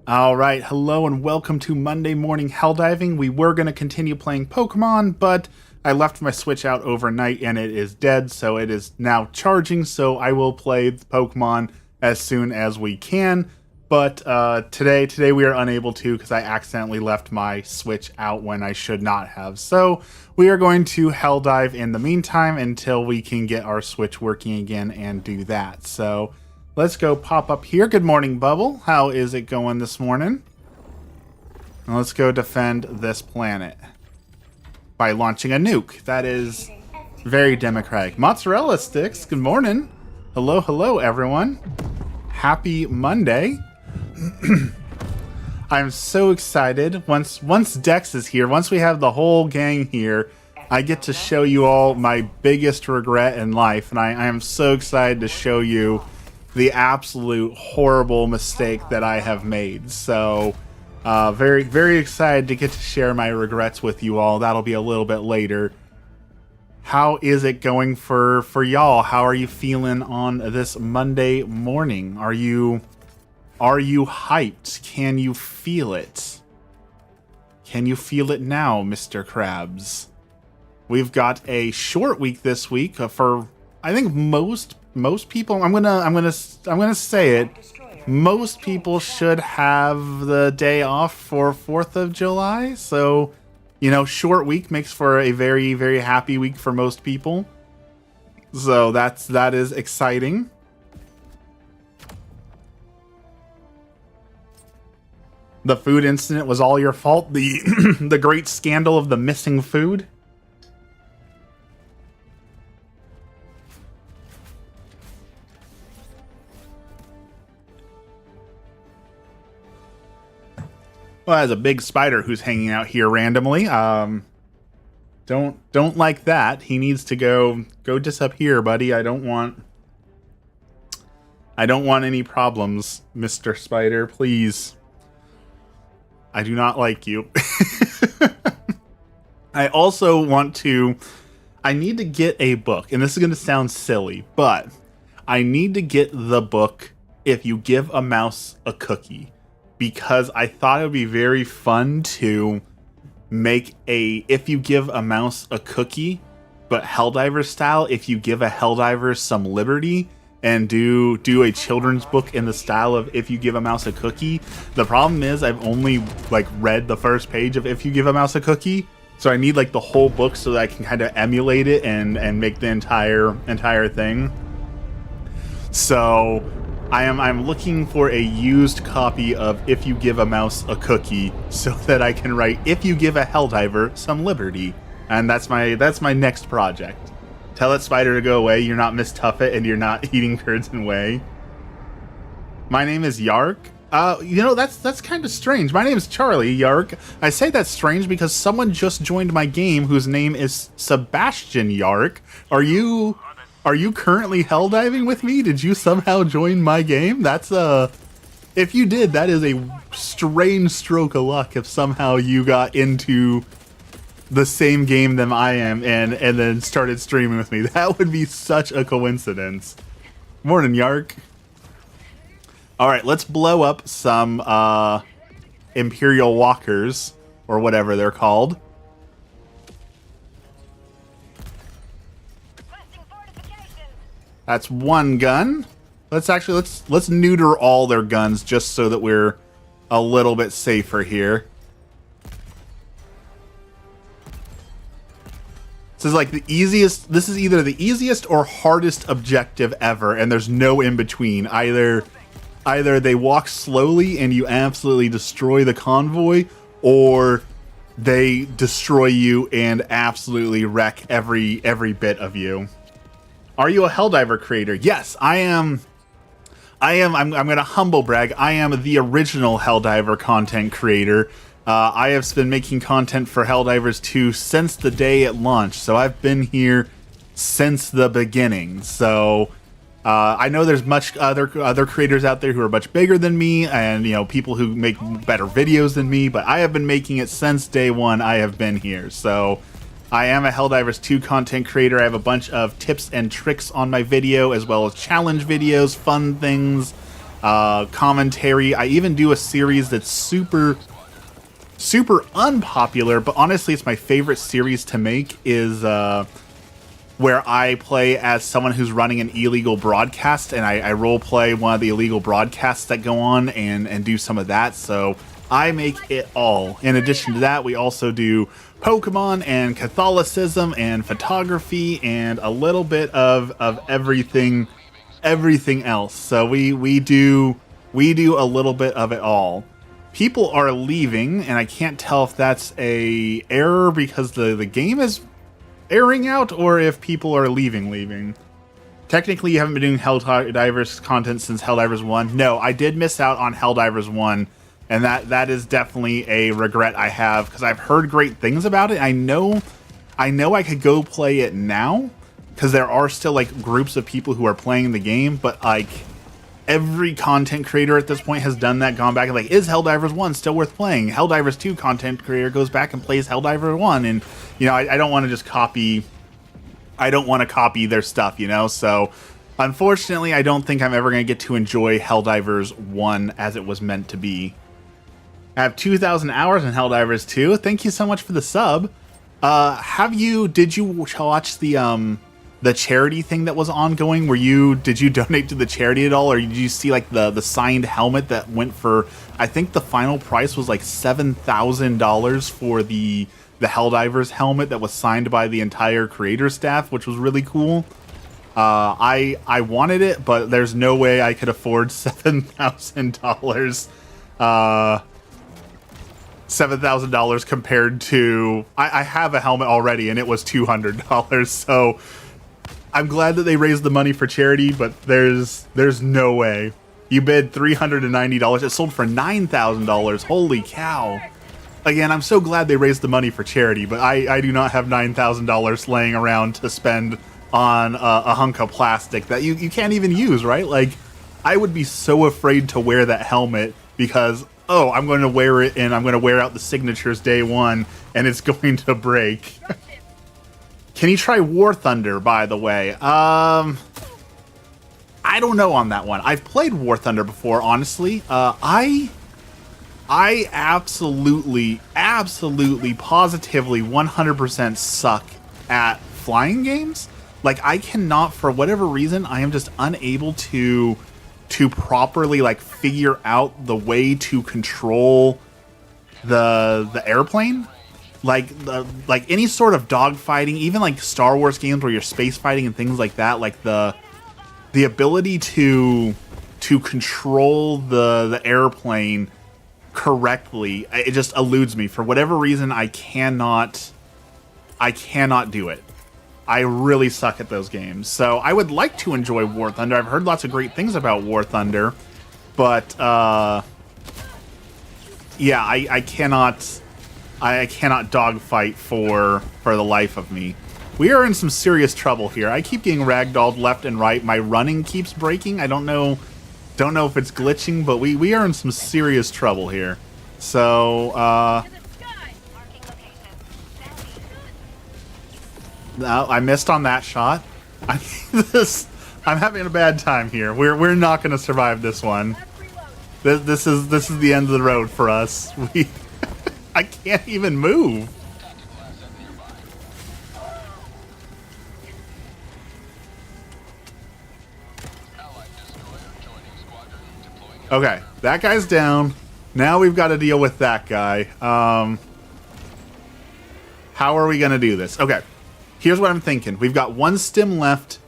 All right, hello and welcome to Monday Morning Helldiving. We were going to continue playing Pokemon, but I left my Switch out overnight and it is dead, so it is now charging, so I will play the Pokemon as soon as we can. But today we are unable to because I accidentally left my Switch out when I should not have. So we are going to Helldive in the meantime until we can get our Switch working again and do that. So let's go pop up here. Good morning, Bubble. How is it going this morning? And let's go defend this planet by launching a nuke. That is very democratic. Mozzarella sticks, good morning. Hello, hello, everyone. Happy Monday. I'm so excited. Once Dex is here, once we have the whole gang here, I get to show you all my biggest regret in life. And I am so excited to show you the absolute horrible mistake that I have made. So very, very excited to get to share my regrets with you all. That'll be a little bit later. How is it going for y'all? How are you feeling on this Monday morning? Are you hyped? Can you feel it? Can you feel it now, Mr. Krabs? We've got a short week this week for, I think, most people. I'm gonna say it. Most people should have the day off for 4th of July. So, you know, short week makes for a very, very happy week for most people. So that is exciting. The food incident was all your fault. The the great scandal of the missing food. Well, as a big spider who's hanging out here randomly. Don't like that. He needs to go disappear, buddy. I don't want any problems, Mr. Spider, please. I do not like you. I also I need to get a book, and this is going to sound silly, but I need to get the book If You Give a Mouse a Cookie, because I thought it would be very fun to make a If You Give a Mouse a Cookie, but Helldiver style, if you give a Helldiver some liberty, and do a children's book in the style of If You Give a Mouse a Cookie. The problem is I've only read the first page of If You Give a Mouse a Cookie, so I need the whole book so that I can kind of emulate it and make the entire thing. So I'm looking for a used copy of If You Give a Mouse a Cookie so that I can write If You Give a Helldiver some liberty, and that's my next project. Tell that spider to go away. You're not Miss Tuffet, and you're not eating curds and whey. My name is Yark. You know, that's kind of strange. My name is Charlie, Yark. I say that's strange because someone just joined my game whose name is Sebastian Yark. Are you currently helldiving with me? Did you somehow join my game? That's if you did, that is a strange stroke of luck if somehow you got into the same game than I am and then started streaming with me. That would be such a coincidence. Morning, Yark. Alright, let's blow up some Imperial Walkers, or whatever they're called. That's one gun. Let's neuter all their guns just so that we're a little bit safer here. This is either the easiest or hardest objective ever, and there's no in between. Either they walk slowly and you absolutely destroy the convoy, or they destroy you and absolutely wreck every bit of you. Are you a Helldiver creator? Yes, I am. I'm gonna humble brag. I am the original Helldiver content creator. I have been making content for Helldivers 2 since the day it launched, so I've been here since the beginning. So I know there's much other creators out there who are much bigger than me, and people who make better videos than me, but I have been making it since day one. I have been here, so I am a Helldivers 2 content creator. I have a bunch of tips and tricks on my video, as well as challenge videos, fun things, commentary. I even do a series that's super unpopular, but honestly it's my favorite series to make, is where I play as someone who's running an illegal broadcast, and I role play one of the illegal broadcasts that go on and do some of that. So I make it all. In addition to that, we also do Pokemon and Catholicism and photography and a little bit of everything else. So we do a little bit of it all. People are leaving, and I can't tell if that's a error because the game is airing out, or if people are leaving. Technically, you haven't been doing Helldivers content since Helldivers 1. No, I did miss out on Helldivers 1, and that is definitely a regret I have, because I've heard great things about it. I know I could go play it now, because there are still like groups of people who are playing the game, but like every content creator at this point has done that, gone back and like, is Helldivers 1 still worth playing? Helldivers 2 content creator goes back and plays Helldivers 1, and you know, I don't want to just copy. I don't want to copy their stuff, you know. So, unfortunately, I don't think I'm ever going to get to enjoy Helldivers 1 as it was meant to be. I have 2,000 hours in Helldivers 2. Thank you so much for the sub. Did you watch the charity thing that was ongoing? Did you donate to the charity at all, or did you see like the signed helmet that went for, I think the final price was like $7,000 for the Helldivers helmet that was signed by the entire creator staff, which was really cool. I wanted it, but there's no way I could afford $7,000. $7,000 compared to, I have a helmet already and it was $200. So I'm glad that they raised the money for charity, but there's no way. You bid $390. It sold for $9,000. Holy cow. Again, I'm so glad they raised the money for charity, but I do not have $9,000 laying around to spend on a hunk of plastic that you can't even use, right? Like, I would be so afraid to wear that helmet because, oh, I'm going to wear it and I'm going to wear out the signatures day one and it's going to break. Can you try War Thunder, by the way? I don't know on that one. I've played War Thunder before, honestly. I absolutely, positively, 100% suck at flying games. Like, I cannot, for whatever reason, I am just unable to properly, like, figure out the way to control the airplane. Like any sort of dogfighting, even like Star Wars games where you're space fighting and things like that, like the ability to control the airplane correctly, it just eludes me. For whatever reason, I cannot do it. I really suck at those games. So I would like to enjoy War Thunder. I've heard lots of great things about War Thunder, but yeah, I cannot dogfight for the life of me. We are in some serious trouble here. I keep getting ragdolled left and right. My running keeps breaking. I don't know if it's glitching, but we are in some serious trouble here. So, no, I missed on that shot. I'm having a bad time here. We're not going to survive this one. This is the end of the road for us. I can't even move. Okay, that guy's down. Now we've got to deal with that guy. How are we going to do this? Okay, here's what I'm thinking. We've got one stim left.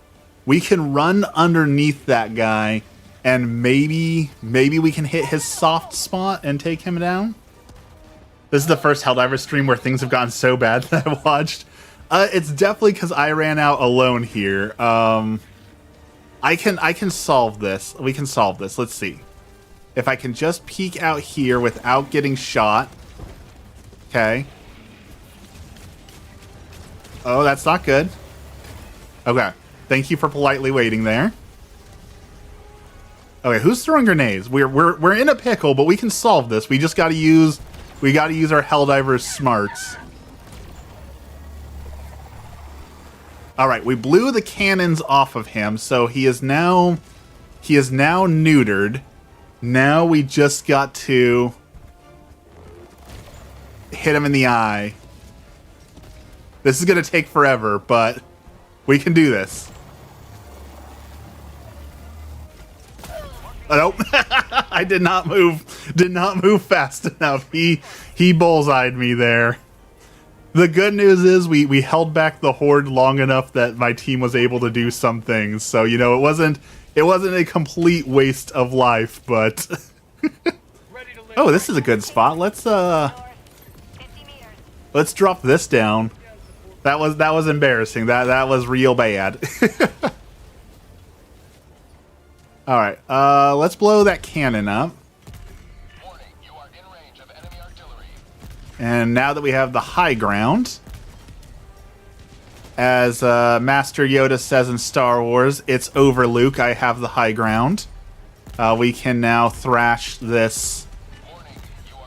We can run underneath that guy, and maybe we can hit his soft spot and take him down. This is the first Helldivers stream where things have gotten so bad that I watched. It's definitely because I ran out alone here. I can solve this. We can solve this. Let's see. If I can just peek out here without getting shot. Okay. Oh, that's not good. Okay. Thank you for politely waiting there. Okay, who's throwing grenades? We're in a pickle, but we can solve this. We just got to use our Helldivers smarts. All right, we blew the cannons off of him, so he is now neutered. Now we just got to hit him in the eye. This is going to take forever, but we can do this. Oh, nope. I did not move fast enough. He bullseyed me there. The good news is we held back the horde long enough that my team was able to do some things. So, you know, it wasn't a complete waste of life, but oh, this is a good spot. Let's drop this down. That was embarrassing. That was real bad. All right, let's blow that cannon up. Warning, you are in range of enemy artillery. And now that we have the high ground, as Master Yoda says in Star Wars, it's over, Luke. I have the high ground. We can now thrash this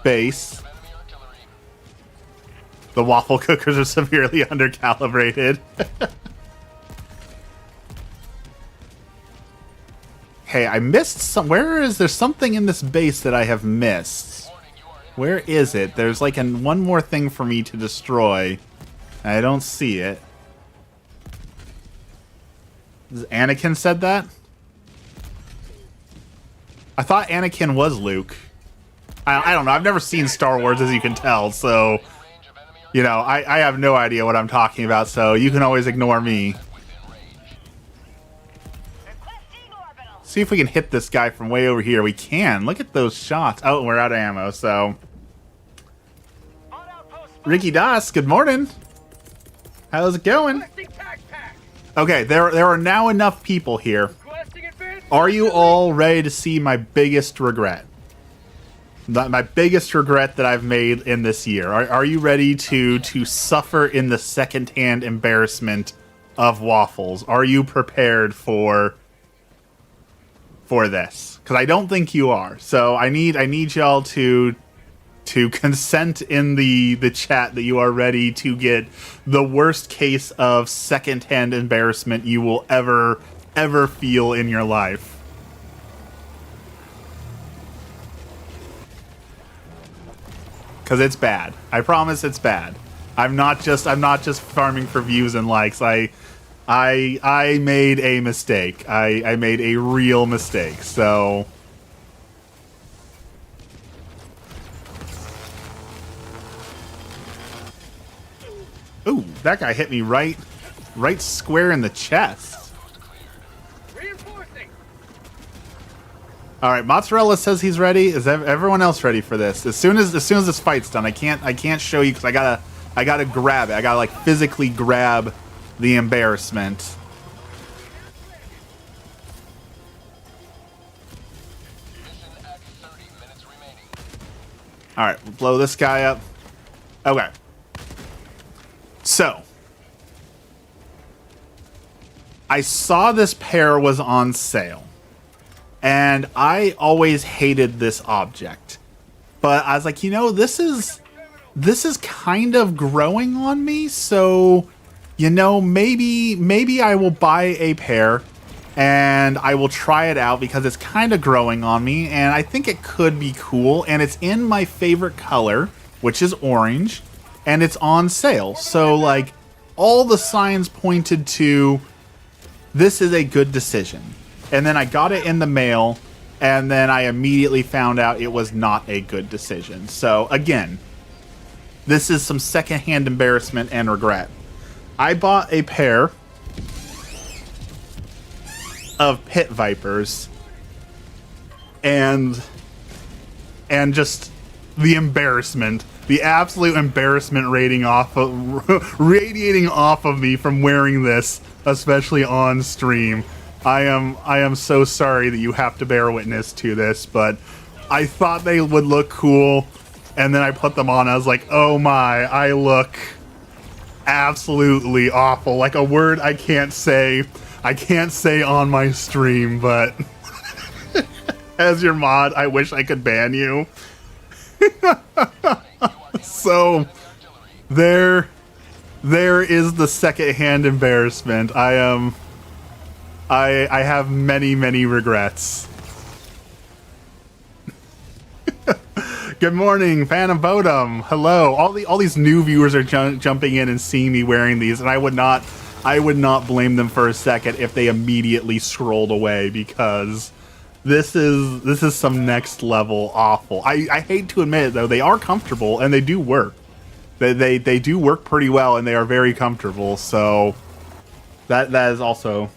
base. The waffle cookers are severely undercalibrated. Hey, I missed some. Where is there something in this base that I have missed? Where is it? There's like one more thing for me to destroy. I don't see it. Anakin said that? I thought Anakin was Luke. I don't know. I've never seen Star Wars, as you can tell, so you know, I have no idea what I'm talking about, so you can always ignore me. See if we can hit this guy from way over here. We can. Look at those shots. Oh, we're out of ammo, so. Ricky Das, good morning. How's it going? Okay, there are now enough people here. Are you all ready to see my biggest regret? My biggest regret that I've made in this year. Are you ready to suffer in the secondhand embarrassment of waffles? Are you prepared for this? Because I don't think you are. So I need y'all to consent in the chat that you are ready to get the worst case of secondhand embarrassment you will ever feel in your life. Because it's bad. I promise it's bad. I'm not just farming for views and likes. I made a mistake. I made a real mistake. So ooh, that guy hit me right square in the chest. All right, Mozzarella says he's ready. Is everyone else ready for this? As soon as this fight's done, I can't show you because I gotta grab it. I gotta like physically grab the embarrassment. All right, we'll blow this guy up. Okay. So I saw this pair was on sale. And I always hated this object. But I was like, you know, this is kind of growing on me, so you know, maybe I will buy a pair and I will try it out because it's kind of growing on me and I think it could be cool and it's in my favorite color, which is orange, and it's on sale. So like all the signs pointed to this is a good decision. And then I got it in the mail, and then I immediately found out it was not a good decision. So, again, this is some secondhand embarrassment and regret. I bought a pair of pit vipers, and just the embarrassment, the absolute embarrassment radiating off of me from wearing this, especially on stream. I am so sorry that you have to bear witness to this, but I thought they would look cool, and then I put them on. I was like, oh my, I look absolutely awful. Like a word I can't say on my stream, but as your mod, I wish I could ban you. So there is the secondhand embarrassment. I have many regrets. Good morning, Phantom Bodum. Hello. All these new viewers are jumping in and seeing me wearing these, and I would not blame them for a second if they immediately scrolled away, because this is some next level awful. I hate to admit it though, they are comfortable and they do work. They do work pretty well and they are very comfortable. So that is also.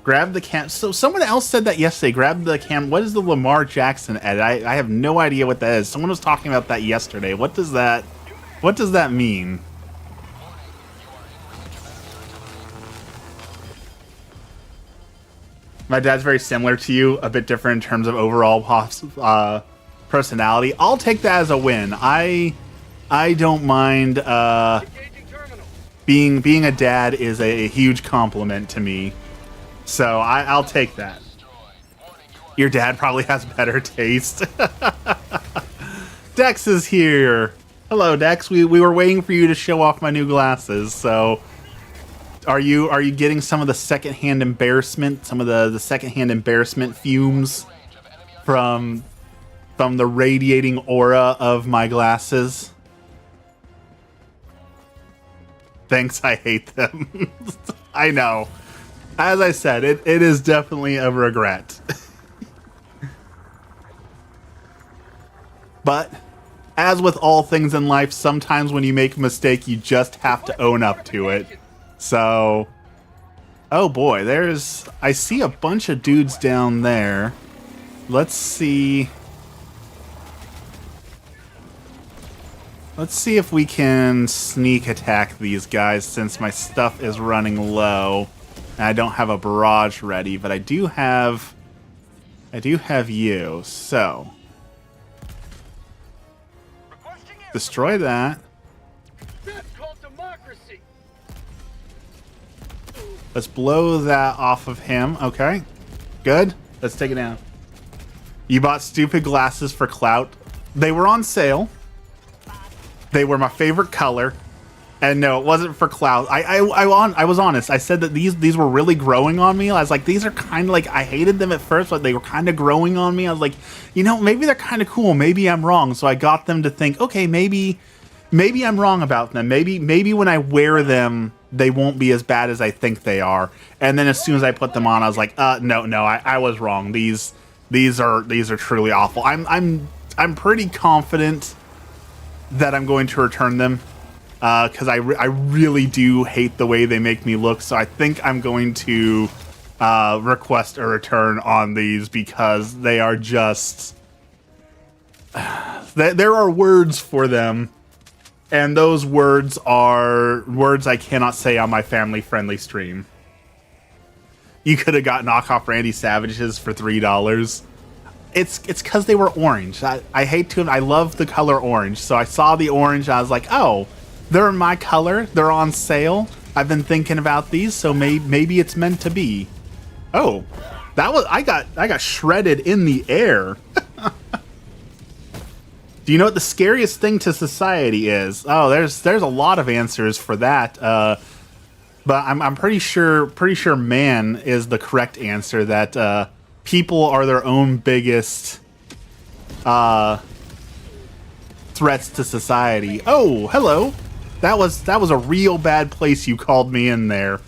Grab the cam. So someone else said that yesterday. Grab the cam. What is the Lamar Jackson edit? I have no idea what that is. Someone was talking about that yesterday. What does that mean? My dad's very similar to you, a bit different in terms of overall personality. I'll take that as a win. I don't mind. Being a dad is a huge compliment to me. So I'll take that. Your dad probably has better taste. Dex is here. Hello, Dex. We were waiting for you to show off my new glasses. So, are you getting some of the secondhand embarrassment, some of the secondhand embarrassment fumes from the radiating aura of my glasses? Thanks. I hate them. I know. As I said, it is definitely a regret. But, as with all things in life, sometimes when you make a mistake, you just have to own up to it. So, oh boy, I see a bunch of dudes down there. Let's see if we can sneak attack these guys since my stuff is running low. I don't have a barrage ready, but I do have you. So destroy that. That's called democracy. Let's blow that off of him. Okay, good. Let's take it down. You bought stupid glasses for clout. They were on sale. They were my favorite color. And no, it wasn't for clout. I was honest. I said that these were really growing on me. I was like, these are kind of like, I hated them at first, but they were kind of growing on me. I was like, you know, maybe they're kind of cool. Maybe I'm wrong. So I got them to think, okay, maybe I'm wrong about them. Maybe when I wear them, they won't be as bad as I think they are. And then as soon as I put them on, I was like, no, I was wrong. These are truly awful. I'm pretty confident that I'm going to return them. Because I really do hate the way they make me look, so I think I'm going to request a return on these because they are just... there are words for them, and those words are words I cannot say on my family-friendly stream. You could have got knockoff Randy Savages for $3. It's because they were orange. I hate to... I love the color orange, so I saw the orange, and I was like, oh... They're in my color. They're on sale. I've been thinking about these, so maybe it's meant to be. Oh, that was I got shredded in the air. Do you know what the scariest thing to society is? Oh, there's a lot of answers for that. But I'm pretty sure man is the correct answer. That people are their own biggest threats to society. Oh, hello. That was a real bad place you called me in there.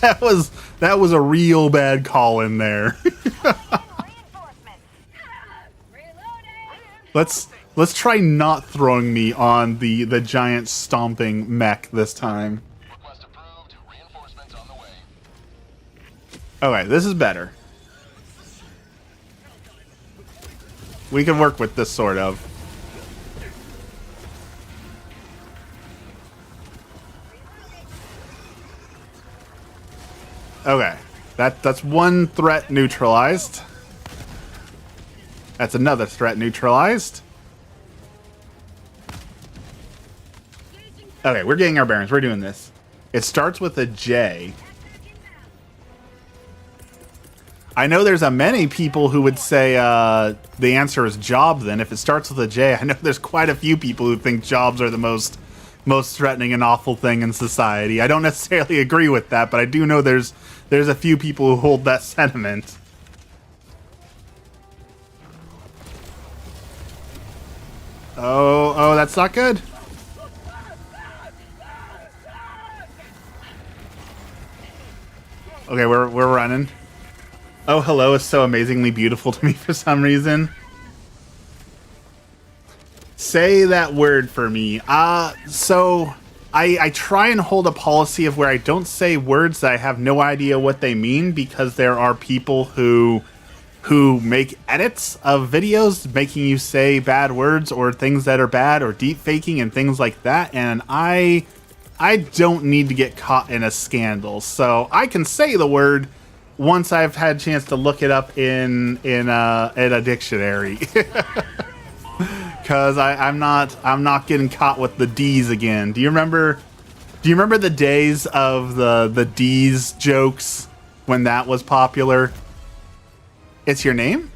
that was a real bad call in there. Let's try not throwing me on the giant stomping mech this time. Request approved. Reinforcements on the way. Okay, this is better. We can work with this sort of. Okay, that's one threat neutralized. That's another threat neutralized. Okay, we're getting our bearings. We're doing this. It starts with a J. I know there's many people who would say the answer is job then. If it starts with a J, I know there's quite a few people who think jobs are the most threatening and awful thing in society. I don't necessarily agree with that, but I do know there's a few people who hold that sentiment. Oh, that's not good. Okay, we're running. Oh, hello is so amazingly beautiful to me for some reason. Say that word for me. So I try and hold a policy of where I don't say words that I have no idea what they mean, because there are people who make edits of videos making you say bad words or things that are bad or deep faking and things like that, and I don't need to get caught in a scandal. So I can say the word once I've had a chance to look it up in a dictionary. Cause I'm not getting caught with the D's again. Do you remember the days of the D's jokes when that was popular? It's your name?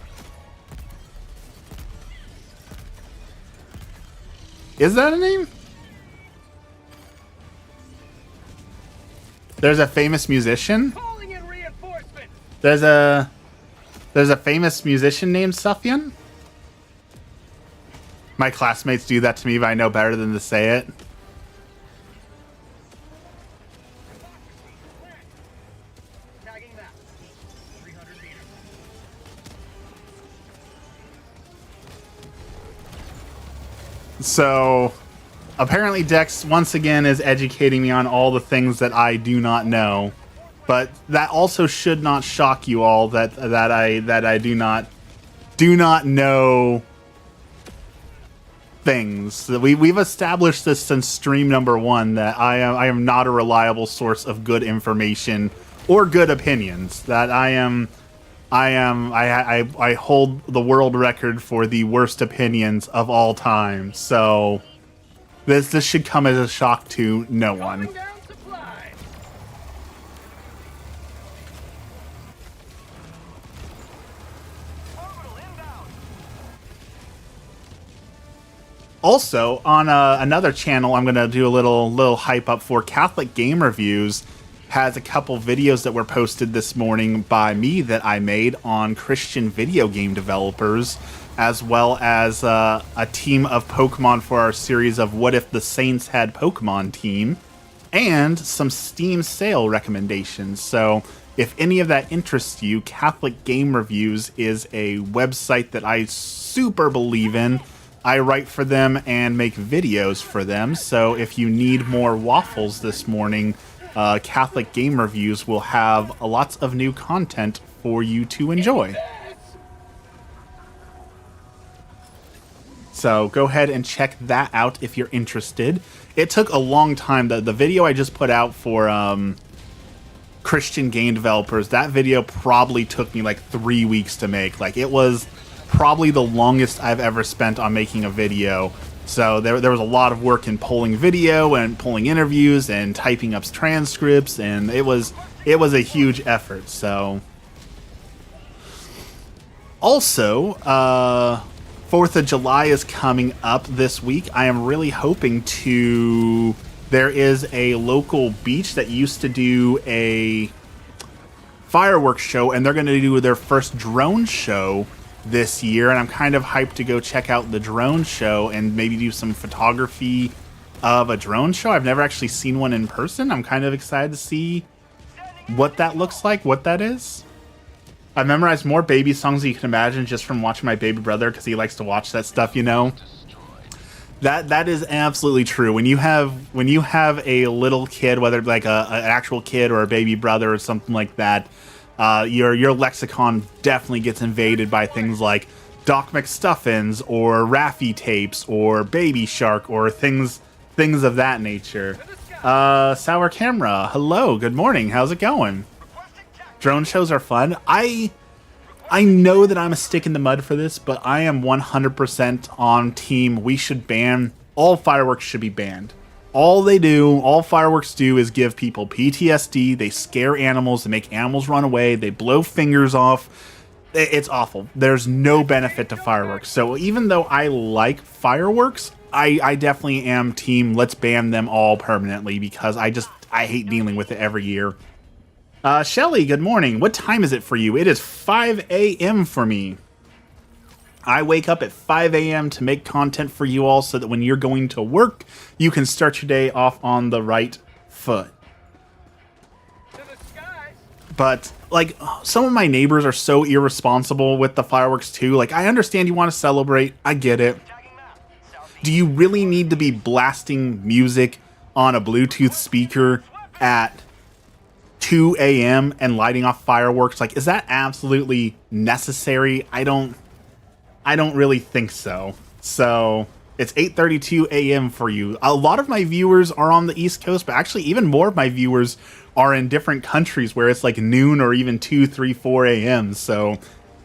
Is that a name? There's a famous musician? Calling in reinforcements. There's a famous musician named Sufyan? My classmates do that to me, but I know better than to say it. Tagging that. 300 meters. So, apparently Dex once again is educating me on all the things that I do not know. But that also should not shock you all that I do not know things. We've established this since stream number 1 that I am not a reliable source of good information or good opinions. That I hold the world record for the worst opinions of all time. So this should come as a shock to no one. Calling down supplies. Orbital inbound. Also, on another channel, I'm gonna do a little hype up for Catholic Game Reviews. Has a couple videos that were posted this morning by me that I made on Christian video game developers, as well as a team of Pokemon for our series of What If the Saints Had Pokemon team, and some Steam sale recommendations. So if any of that interests you, Catholic Game Reviews is a website that I super believe in. I write for them and make videos for them, so if you need more waffles this morning, Catholic Game Reviews will have lots of new content for you to enjoy. So go ahead and check that out if you're interested. It took a long time. The video I just put out for Christian game developers, that video probably took me like 3 weeks to make. Like, it was probably the longest I've ever spent on making a video. So there was a lot of work in pulling video and pulling interviews and typing up transcripts, and it was a huge effort. So also, 4th of July is coming up this week. I am really hoping to... There is a local beach that used to do a fireworks show, and they're going to do their first drone show this year, and I'm kind of hyped to go check out the drone show and maybe do some photography of a drone show. I've never actually seen one in person. I'm kind of excited to see what that looks like, what that is. I've memorized more baby songs than you can imagine just from watching my baby brother, because he likes to watch that stuff, you know. That is absolutely true. When you have a little kid, whether it's like an actual kid or a baby brother or something like that, your lexicon definitely gets invaded by things like Doc McStuffins or Raffi tapes or Baby Shark or things of that nature. Sour Camera, hello, good morning, how's it going? Drone shows are fun. I know that I'm a stick in the mud for this, but I am 100% on team. We should ban, all fireworks should be banned. All fireworks do is give people PTSD, they scare animals, they make animals run away, they blow fingers off. It's awful. There's no benefit to fireworks. So even though I like fireworks, I definitely am team let's ban them all permanently, because I hate dealing with it every year. Shelly, good morning. What time is it for you? It is 5 a.m. for me. I wake up at 5 a.m. to make content for you all so that when you're going to work, you can start your day off on the right foot. To the skies. But, like, some of my neighbors are so irresponsible with the fireworks, too. Like, I understand you want to celebrate. I get it. Tagging map. Southeast. Do you really need to be blasting music on a Bluetooth speaker at 2 a.m. and lighting off fireworks? Like, is that absolutely necessary? I don't really think so. So it's 8:32 a.m. for you. A lot of my viewers are on the East Coast, but actually even more of my viewers are in different countries where it's like noon or even 2, 3, 4 a.m. So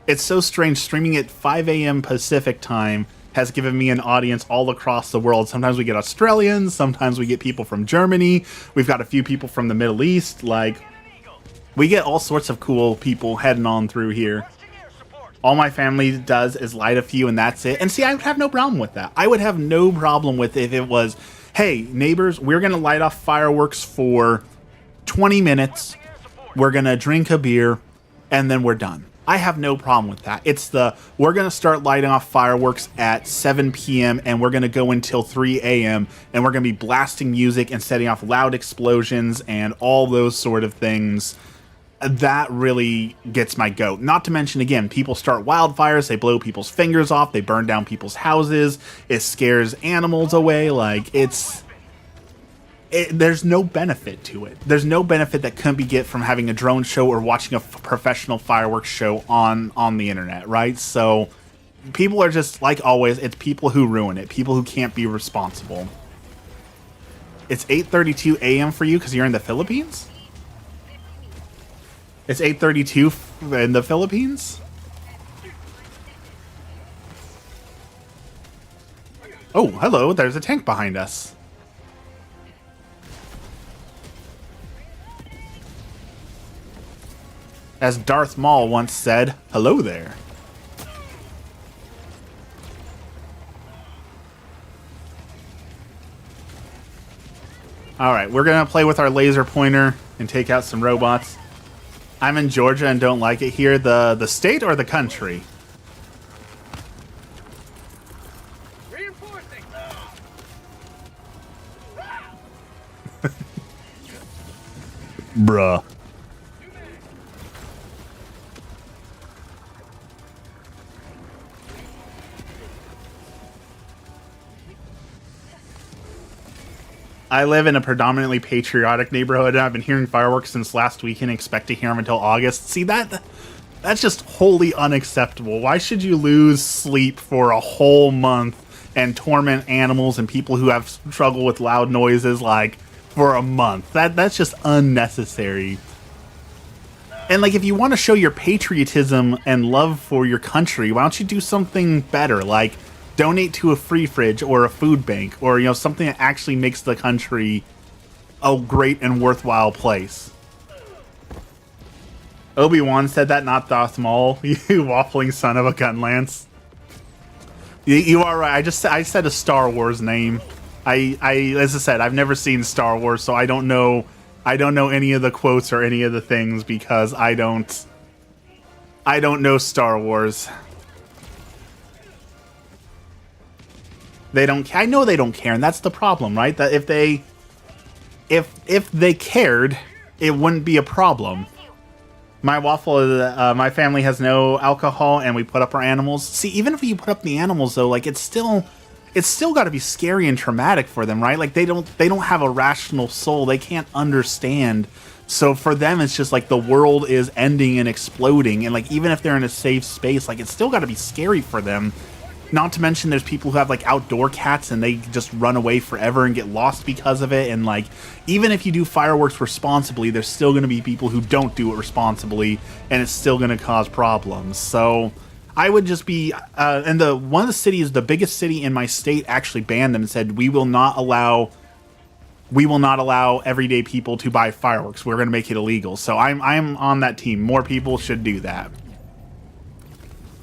it's so strange. Streaming at 5 a.m. Pacific time has given me an audience all across the world. Sometimes we get Australians, sometimes we get people from Germany. We've got a few people from the Middle East. Like, we get all sorts of cool people heading on through here. Requesting air support. All my family does is light a few and that's it. And see, I would have no problem with that. I would have no problem with if it was, hey, neighbors, we're going to light off fireworks for 20 minutes. Requesting air support. We're going to drink a beer and then we're done. I have no problem with that. It's we're going to start lighting off fireworks at 7 p.m. and we're going to go until 3 a.m. and we're going to be blasting music and setting off loud explosions and all those sort of things. That really gets my goat. Not to mention, again, people start wildfires, they blow people's fingers off, they burn down people's houses, it scares animals away. Like, there's no benefit to it. There's no benefit that can be get from having a drone show or watching a professional fireworks show on the internet, right? So people are just, like always, it's people who ruin it, people who can't be responsible. It's 8:32 a.m. for you because you're in the Philippines? It's 8:32 in the Philippines? Oh, hello, there's a tank behind us. As Darth Maul once said, hello there. Alright, we're gonna play with our laser pointer and take out some robots. I'm in Georgia and don't like it here. The state or the country? Reinforcing. Bruh. I live in a predominantly patriotic neighborhood, and I've been hearing fireworks since last week and expect to hear them until August. See, that's just wholly unacceptable. Why should you lose sleep for a whole month and torment animals and people who have struggle with loud noises, like, for a month? That's just unnecessary. And, like, if you want to show your patriotism and love for your country, why don't you do something better? Like, donate to a free fridge or a food bank or, something that actually makes the country a great and worthwhile place. Obi-Wan said that, not Darth Maul. You waffling son of a gun lance. You are right. I said a Star Wars name. As I said, I've never seen Star Wars, so I don't know any of the quotes or any of the things because I don't know Star Wars. I know they don't care, and that's the problem, right? That if they cared, it wouldn't be a problem. My my family has no alcohol, and we put up our animals. See, even if you put up the animals, though, like, it's still got to be scary and traumatic for them, right? Like, they don't have a rational soul. They can't understand. So for them, it's just like the world is ending and exploding, and, like, even if they're in a safe space, like, it's still got to be scary for them. Not to mention there's people who have, like, outdoor cats and they just run away forever and get lost because of it. And, like, even if you do fireworks responsibly, there's still going to be people who don't do it responsibly and it's still going to cause problems. So I would just be, and one of the cities, the biggest city in my state, actually banned them and said, we will not allow everyday people to buy fireworks. We're going to make it illegal. So I'm on that team. More people should do that.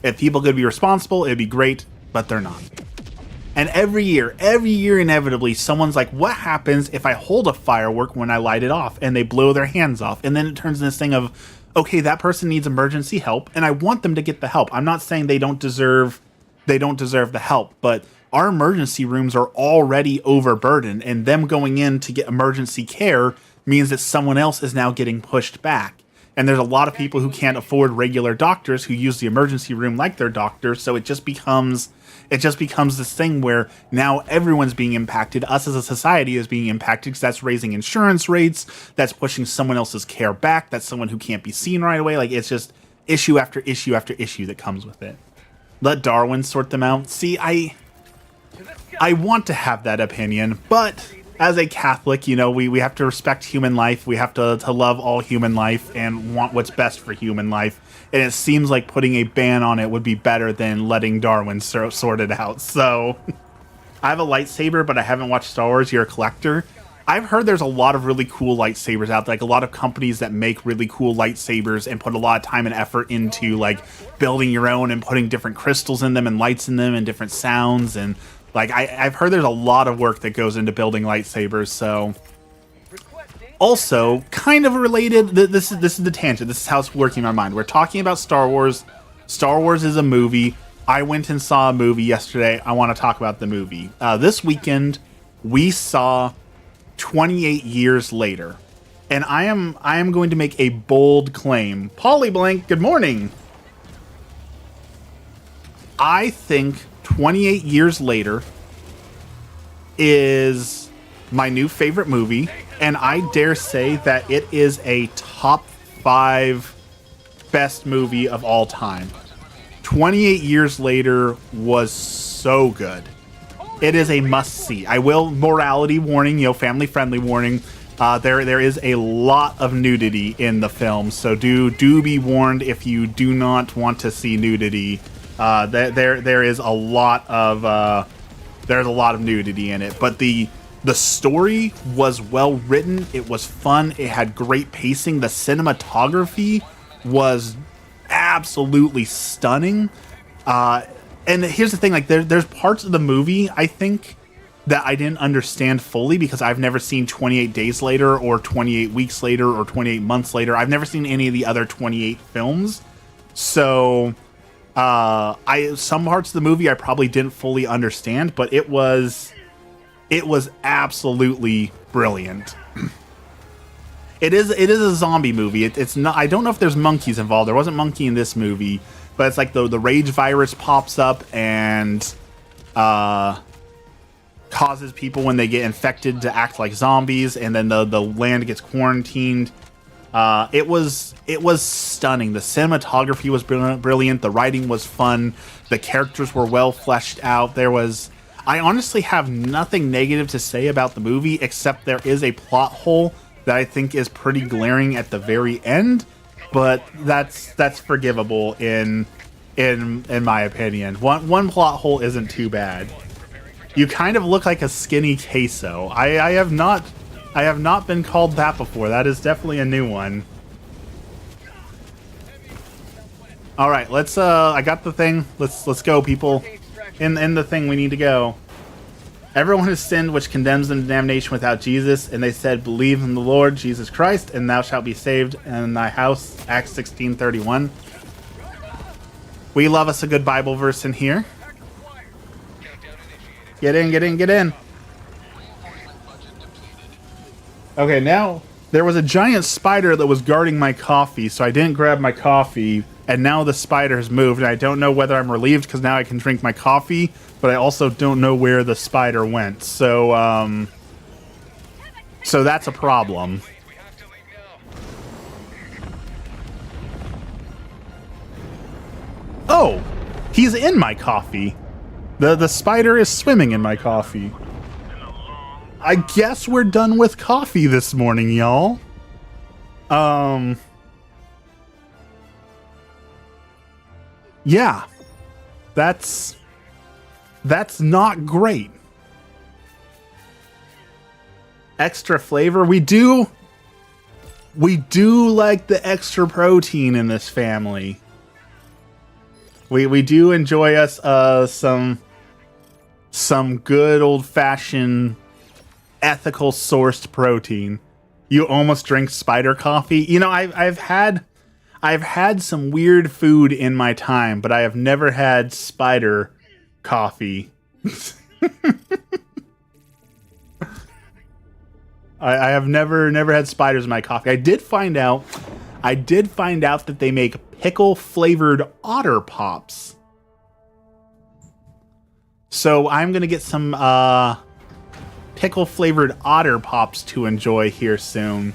If people could be responsible, it'd be great, but they're not. And every year, inevitably, someone's like, what happens if I hold a firework when I light it off? And they blow their hands off. And then it turns into this thing of, okay, that person needs emergency help, and I want them to get the help. I'm not saying they don't deserve they don't deserve the help. But our emergency rooms are already overburdened, and them going in to get emergency care means that someone else is now getting pushed back. And there's a lot of people who can't afford regular doctors who use the emergency room like their doctor, so it just becomes this thing where now everyone's being impacted. Us as a society is being impacted because that's raising insurance rates, that's pushing someone else's care back, that's someone who can't be seen right away. Like, it's just issue after issue after issue that comes with it. Let Darwin sort them out. See, I want to have that opinion, but as a Catholic, you know, we have to respect human life. We have to love all human life and want what's best for human life. And it seems like putting a ban on it would be better than letting Darwin sort it out. So I have a lightsaber, but I haven't watched Star Wars. You're a collector. I've heard there's a lot of really cool lightsabers out there, like a lot of companies that make really cool lightsabers and put a lot of time and effort into like building your own and putting different crystals in them and lights in them and different sounds. And like I've heard there's a lot of work that goes into building lightsabers. So also kind of related, this is the tangent. This is how it's working in my mind. We're talking about Star Wars. Star Wars is a movie. I went and saw a movie yesterday. I want to talk about the movie. This weekend we saw 28 years later, and I am going to make a bold claim. Polyblank, good morning. I think 28 years later is my new favorite movie, and I dare say that it is a top 5 best movie of all time. 28 years later was so good. It is a must-see. I will, morality warning, you know, family-friendly warning. There is a lot of nudity in the film, so do be warned if you do not want to see nudity. There is a lot of there's a lot of nudity in it, but the story was well written. It was fun. It had great pacing. The cinematography was absolutely stunning. And here's the thing, like there's parts of the movie I think that I didn't understand fully because I've never seen 28 Days Later or 28 Weeks Later or 28 Months Later. I've never seen any of the other 28 films. So some parts of the movie I probably didn't fully understand, but it was absolutely brilliant. It is a zombie movie. It's not. I don't know if there's monkeys involved. There wasn't monkey in this movie, but it's like the rage virus pops up and causes people when they get infected to act like zombies, and then the land gets quarantined. It was stunning. The cinematography was brilliant. The writing was fun. The characters were well fleshed out. I honestly have nothing negative to say about the movie, except there is a plot hole that I think is pretty glaring at the very end, but that's forgivable in my opinion. One plot hole isn't too bad. You kind of look like a skinny queso. I have not been called that before. That is definitely a new one. All right, let's I got the thing. Let's go, people. In the thing we need to go. Everyone has sinned, which condemns them to damnation without Jesus, and they said, believe in the Lord Jesus Christ, and thou shalt be saved in thy house. Acts 16:31. We love us a good Bible verse in here. Get in. Okay, now there was a giant spider that was guarding my coffee, so I didn't grab my coffee, and now the spider has moved, and I don't know whether I'm relieved because now I can drink my coffee, but I also don't know where the spider went. So that's a problem. Oh, he's in my coffee. The spider is swimming in my coffee. I guess we're done with coffee this morning, y'all. Yeah. That's not great. Extra flavor. We do like the extra protein in this family. We do enjoy us some good old-fashioned ethical sourced protein. You almost drink spider coffee. You know, I've had some weird food in my time, but I have never had spider coffee. I have never had spiders in my coffee. I did find out that they make pickle flavored otter pops. So I'm gonna get some pickle flavored otter pops to enjoy here soon.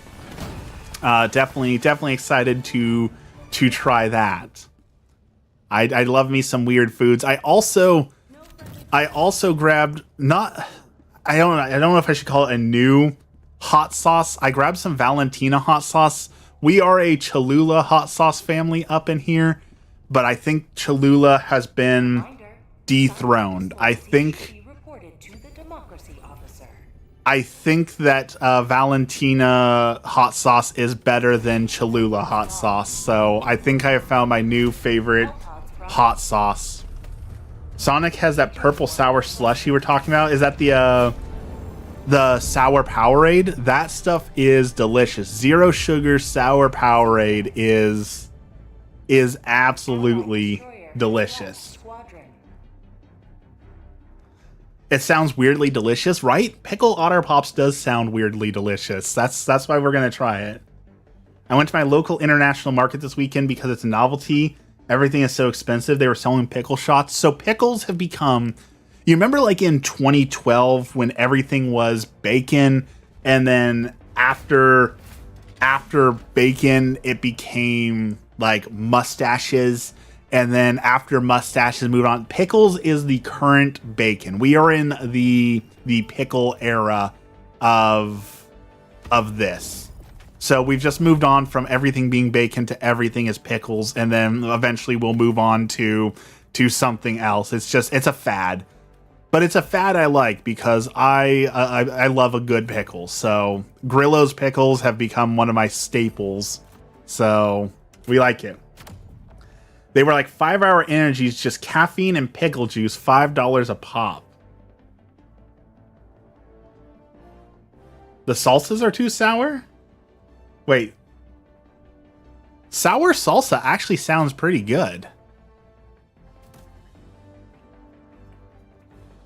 Definitely excited to try that. I love me some weird foods. I also grabbed I don't know if I should call it a new hot sauce. I grabbed some Valentina hot sauce. We are a Cholula hot sauce family up in here, but I think Cholula has been dethroned. I think that Valentina hot sauce is better than Cholula hot sauce. So I think I have found my new favorite hot sauce. Sonic has that purple sour slush you were talking about. Is that the sour Powerade? That stuff is delicious. Zero sugar sour Powerade is absolutely delicious. It sounds weirdly delicious, right? Pickle Otter Pops does sound weirdly delicious. That's why we're gonna try it. I went to my local international market this weekend because it's a novelty. Everything is so expensive. They were selling pickle shots. So pickles have become... You remember like in 2012 when everything was bacon, and then after bacon, it became like mustaches, and then after mustaches moved on. Pickles is the current bacon. We are in the pickle era of this. So we've just moved on from everything being bacon to everything is pickles, and then eventually we'll move on to something else. It's a fad. But it's a fad I like because I love a good pickle. So Grillo's pickles have become one of my staples. So we like it. They were like 5-hour energies, just caffeine and pickle juice, $5 a pop. The salsas are too sour? Wait. Sour salsa actually sounds pretty good.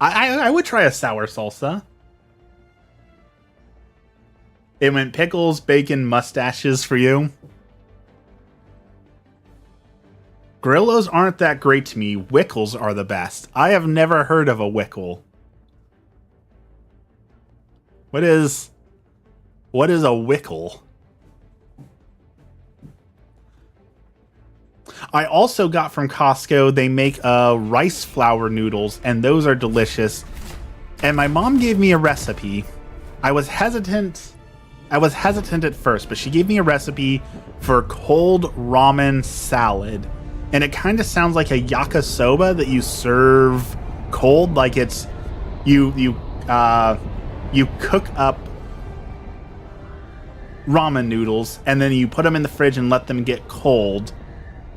I would try a sour salsa. It went pickles, bacon, mustaches for you. Grillos aren't that great to me. Wickles are the best. I have never heard of a wickle. What is a wickle? I also got from Costco, they make rice flour noodles, and those are delicious. And my mom gave me a recipe. I was hesitant at first, but she gave me a recipe for cold ramen salad. And it kind of sounds like a yakisoba that you serve cold, like it's you cook up ramen noodles and then you put them in the fridge and let them get cold.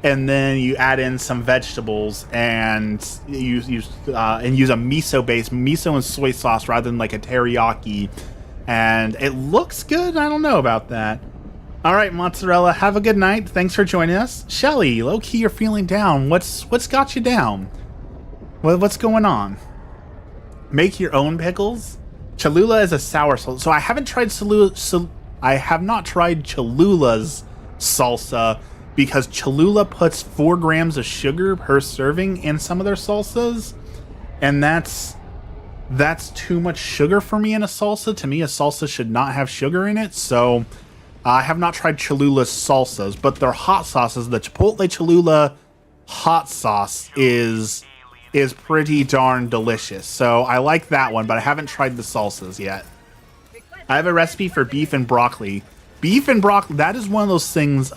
And then you add in some vegetables and use a miso and soy sauce rather than like a teriyaki. And it looks good. I don't know about that. All right, Mozzarella, have a good night. Thanks for joining us. Shelly, low-key, you're feeling down. What's got you down? What's going on? Make your own pickles? Cholula is a sour salsa. So I haven't tried I have not tried Cholula's salsa, because Cholula puts 4 grams of sugar per serving in some of their salsas, and that's too much sugar for me in a salsa. To me, a salsa should not have sugar in it, so I have not tried Cholula's salsas, but their hot sauces, the Chipotle Cholula hot sauce is pretty darn delicious, so I like that one, but I haven't tried the salsas yet. I have a recipe for beef and broccoli. Beef and broccoli, that is one of those things,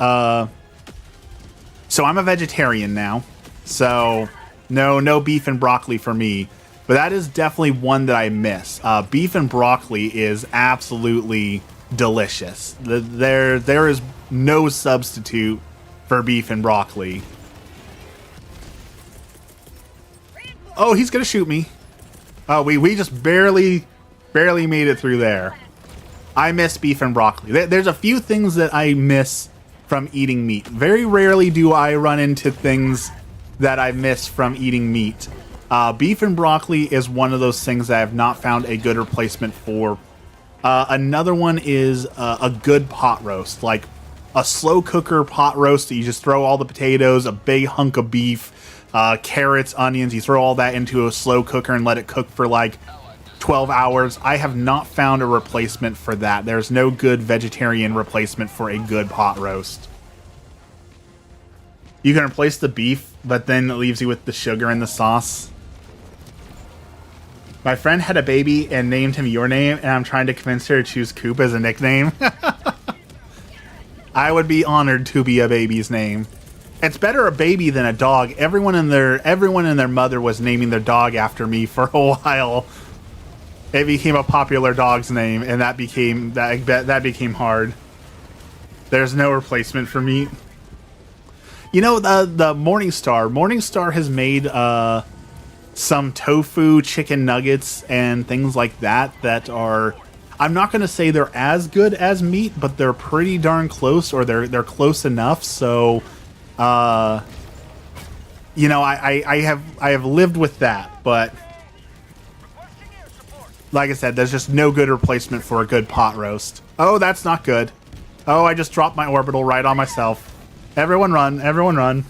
so I'm a vegetarian now, so no beef and broccoli for me. But that is definitely one that I miss. Beef and broccoli is absolutely delicious. There is no substitute for beef and broccoli. Oh, he's gonna shoot me. Oh, we just barely made it through there. I miss beef and broccoli. There's a few things that I miss from eating meat. Very rarely do I run into things that I miss from eating meat. Beef and broccoli is one of those things that I have not found a good replacement for. Another one is a good pot roast, like a slow cooker pot roast that you just throw all the potatoes, a big hunk of beef, carrots, onions. You throw all that into a slow cooker and let it cook for like 12 hours. I have not found a replacement for that. There's no good vegetarian replacement for a good pot roast. You can replace the beef, but then it leaves you with the sugar and the sauce. My friend had a baby and named him your name, and I'm trying to convince her to choose Coop as a nickname. I would be honored to be a baby's name. It's better a baby than a dog. Everyone and their mother was naming their dog after me for a while. It became a popular dog's name, and that became hard. There's no replacement for meat. You know, the Morningstar. Morningstar has made some tofu chicken nuggets and things like that are, I'm not going to say they're as good as meat, but they're pretty darn close, or they're close enough. So, you know, I have lived with that, but like I said, there's just no good replacement for a good pot roast. Oh, that's not good. Oh, I just dropped my orbital right on myself. Everyone run, everyone run.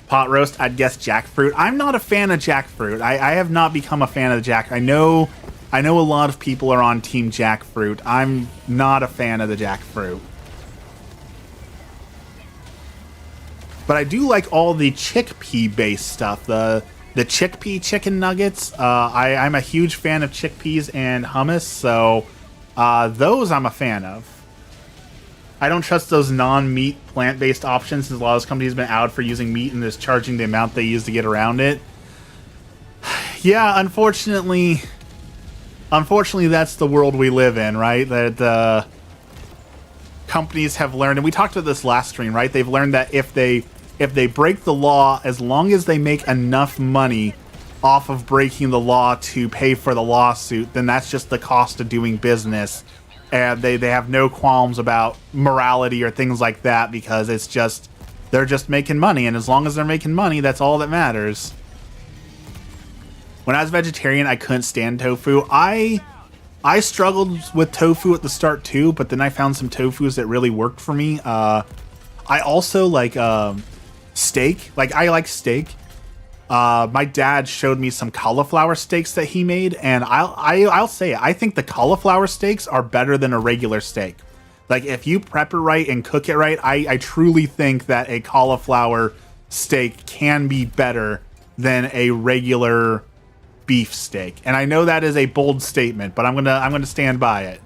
Pot roast, I'd guess jackfruit. I'm not a fan of jackfruit. I have not become a fan of the jack. I know a lot of people are on team jackfruit. I'm not a fan of the jackfruit. But I do like all the chickpea-based stuff. The chickpea chicken nuggets. I'm a huge fan of chickpeas and hummus, so those I'm a fan of. I don't trust those non-meat plant-based options, since a lot of those companies have been out for using meat and just charging the amount they use to get around it. Yeah, unfortunately, that's the world we live in, right? That companies have learned, and we talked about this last stream, right? They've learned that if they break the law, as long as they make enough money off of breaking the law to pay for the lawsuit, then that's just the cost of doing business. And they have no qualms about morality or things like that, because they're just making money, and as long as they're making money, that's all that matters. When I was vegetarian, I couldn't stand tofu. I struggled with tofu at the start too, but then I found some tofus that really worked for me. I also like steak. Like, I like steak. My dad showed me some cauliflower steaks that he made, and I'll say it, I think the cauliflower steaks are better than a regular steak. Like, if you prep it right and cook it right, I truly think that a cauliflower steak can be better than a regular beef steak. And I know that is a bold statement, but I'm gonna stand by it.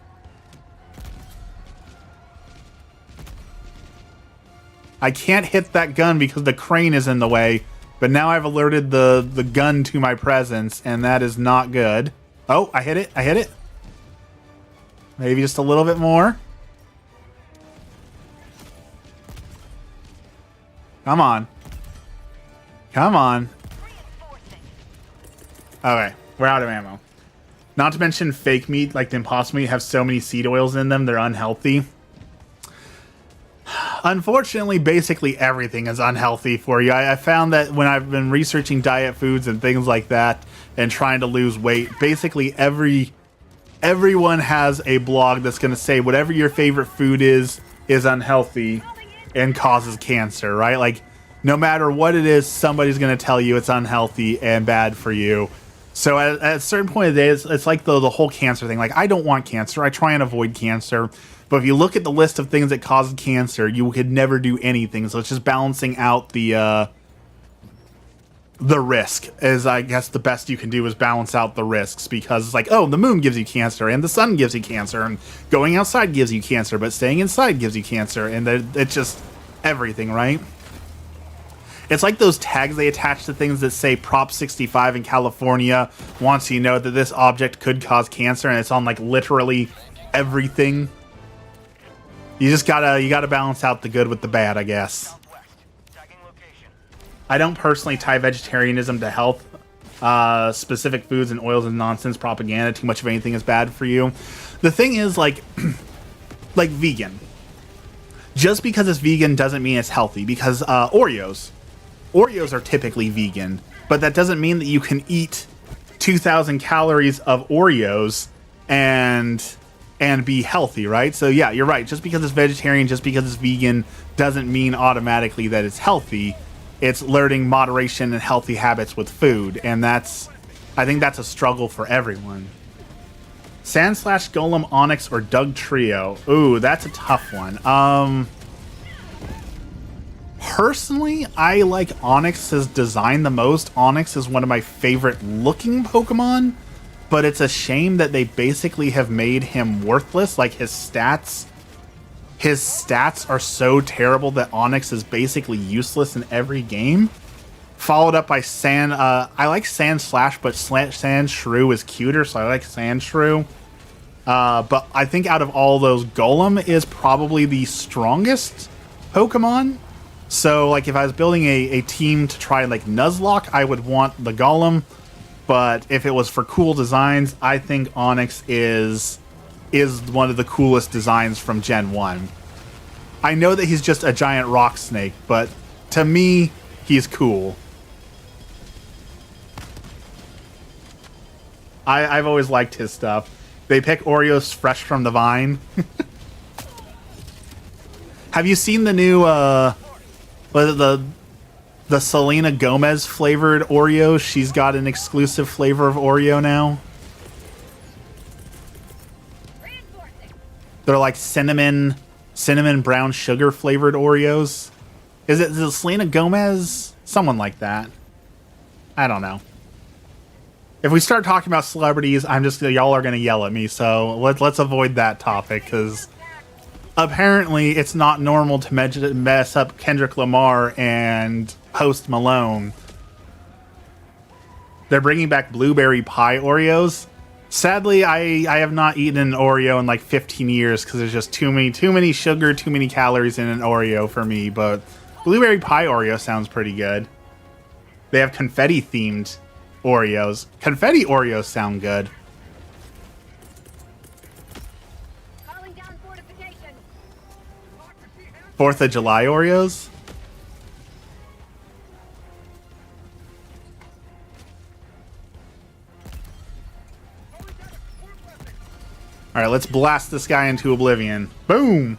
I can't hit that gun because the crane is in the way. But now I've alerted the gun to my presence, and that is not good. Oh, I hit it. Maybe just a little bit more. Come on. Okay, we're out of ammo. Not to mention fake meat, like the Impossible meat, have so many seed oils in them, they're unhealthy. Unfortunately, basically everything is unhealthy for you. I found that when I've been researching diet foods and things like that and trying to lose weight, basically everyone has a blog that's going to say whatever your favorite food is unhealthy and causes cancer, right? Like, no matter what it is, somebody's going to tell you it's unhealthy and bad for you. So at a certain point of the day, it's like the whole cancer thing. Like, I don't want cancer. I try and avoid cancer. But if you look at the list of things that cause cancer, you could never do anything. So it's just balancing out the risk. Is, I guess, the best you can do is balance out the risks, because it's like, oh, the moon gives you cancer, and the sun gives you cancer, and going outside gives you cancer, but staying inside gives you cancer, and it's just everything, right? It's like those tags they attach to things that say Prop 65 in California wants you to know that this object could cause cancer, and it's on like literally everything. You just gotta balance out the good with the bad, I guess. I don't personally tie vegetarianism to health. Specific foods and oils and nonsense propaganda. Too much of anything is bad for you. The thing is, like vegan. Just because it's vegan doesn't mean it's healthy. Because Oreos. Oreos are typically vegan, but that doesn't mean that you can eat 2,000 calories of Oreos and be healthy, right? So yeah, you're right. Just because it's vegetarian, just because it's vegan, doesn't mean automatically that it's healthy. It's learning moderation and healthy habits with food, and I think that's a struggle for everyone. Sand Slash, Golem, Onyx, or Doug Trio? Ooh, that's a tough one. Personally, I like Onyx's design the most. Onyx is one of my favorite looking Pokemon, but it's a shame that they basically have made him worthless. Like, his stats are so terrible that Onyx is basically useless in every game. Followed up by Sand, I like Sand Slash, but Sand Shrew is cuter, so I like Sand Shrew. But I think out of all those, Golem is probably the strongest Pokemon. So, like, if I was building a team to try, like, Nuzlocke, I would want the Golem. But if it was for cool designs, I think Onyx is one of the coolest designs from Gen 1. I know that he's just a giant rock snake, but to me, he's cool. I've always liked his stuff. They pick Oreos fresh from the vine. Have you seen the new the Selena Gomez flavored Oreo? She's got an exclusive flavor of Oreo now. They're like cinnamon brown sugar flavored Oreos. Is it Selena Gomez? Someone like that. I don't know. If we start talking about celebrities, y'all are gonna yell at me. So let's avoid that topic, because apparently it's not normal to mess up Kendrick Lamar and Post Malone. They're bringing back blueberry pie Oreos. Sadly, I have not eaten an Oreo in like 15 years because there's just too many sugar, too many calories in an Oreo for me. But blueberry pie Oreo sounds pretty good. They have confetti themed Oreos. Confetti Oreos sound good. Calling down fortification. 4th of July Oreos? Alright, let's blast this guy into oblivion. Boom!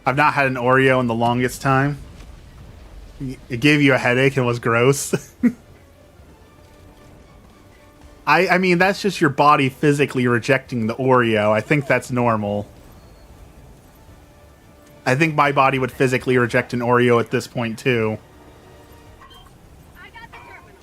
I've not had an Oreo in the longest time. It gave you a headache and was gross. I mean, that's just your body physically rejecting the Oreo. I think that's normal. I think my body would physically reject an Oreo at this point, too. I got the terminal.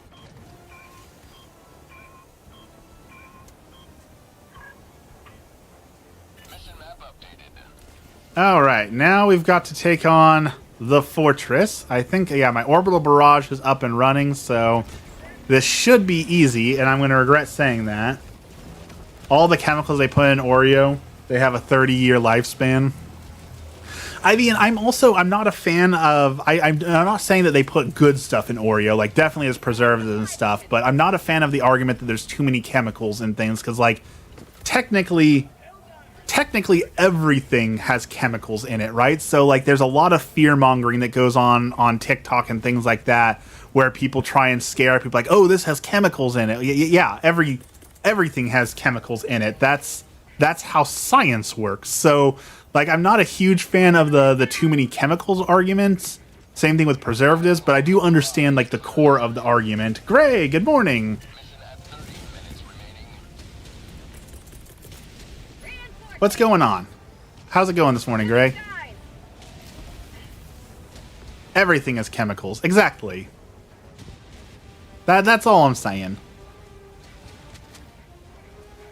Mission map updated. Alright, now we've got to take on the fortress. I think, yeah, my orbital barrage is up and running, so this should be easy, and I'm going to regret saying that. All the chemicals they put in Oreo, they have a 30-year lifespan. I mean, I'm not a fan of... I'm not saying that they put good stuff in Oreo, like, definitely as preservatives and stuff, but I'm not a fan of the argument that there's too many chemicals and things, because, like, technically everything has chemicals in it, right? So, like, there's a lot of fear-mongering that goes on TikTok and things like that, where people try and scare people like, oh, this has chemicals in it. Yeah, everything has chemicals in it. That's how science works. So, like, I'm not a huge fan of the too many chemicals arguments. Same thing with preservatives, but I do understand, like, the core of the argument. Gray, good morning. Mission at 30 minutes remaining. What's going on? How's it going this morning, Gray? Guys, Everything has chemicals. Exactly. That's all I'm saying.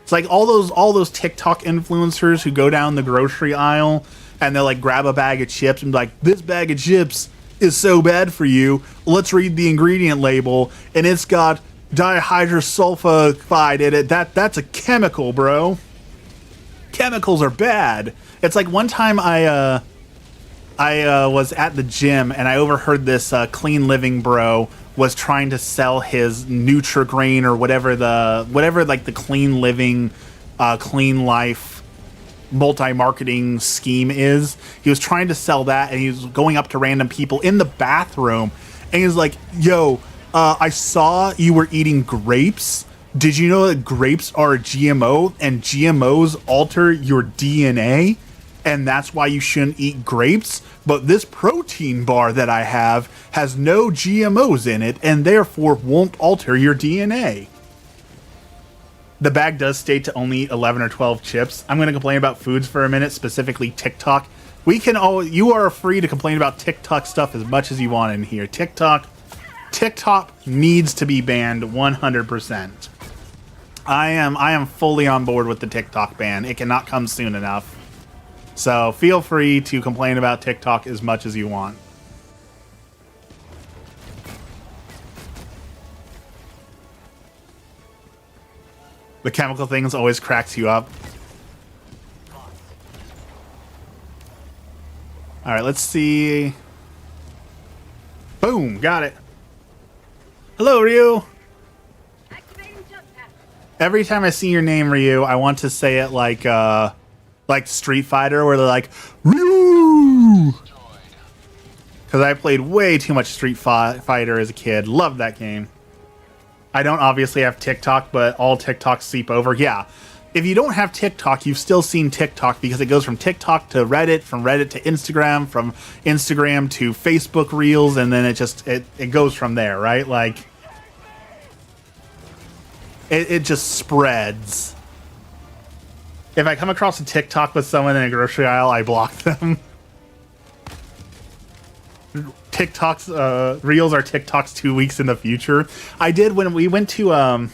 It's like all those TikTok influencers who go down the grocery aisle and they'll like grab a bag of chips and be like, this bag of chips is so bad for you. Let's read the ingredient label and it's got dihydrosulfide in it. That's a chemical, bro. Chemicals are bad. It's like one time I was at the gym and I overheard this clean living bro was trying to sell his Nutri-Grain or whatever like the clean living, clean life multi-marketing scheme is. He was trying to sell that and he was going up to random people in the bathroom and he's like, "Yo, I saw you were eating grapes. Did you know that grapes are a GMO and GMOs alter your DNA? And that's why you shouldn't eat grapes? But this protein bar that I have has no GMOs in it and therefore won't alter your DNA." The bag does state to only 11 or 12 chips. I'm going to complain about foods for a minute, specifically TikTok. You are free to complain about TikTok stuff as much as you want in here. TikTok needs to be banned 100%. I am fully on board with the TikTok ban. It cannot come soon enough. So feel free to complain about TikTok as much as you want. The chemical things always cracks you up. All right, let's see. Boom, got it. Hello, Ryu. Activating jump pad. Every time I see your name, Ryu, I want to say it like Street Fighter, where they're like, Ryu! Because I played way too much Street Fighter as a kid. Loved that game. I don't obviously have TikTok, but all TikToks seep over. Yeah, if you don't have TikTok, you've still seen TikTok because it goes from TikTok to Reddit, from Reddit to Instagram, from Instagram to Facebook Reels, and then it goes from there, right? Like, it just spreads. If I come across a TikTok with someone in a grocery aisle, I block them. TikToks, Reels are TikToks 2 weeks in the future. I did when we went to, you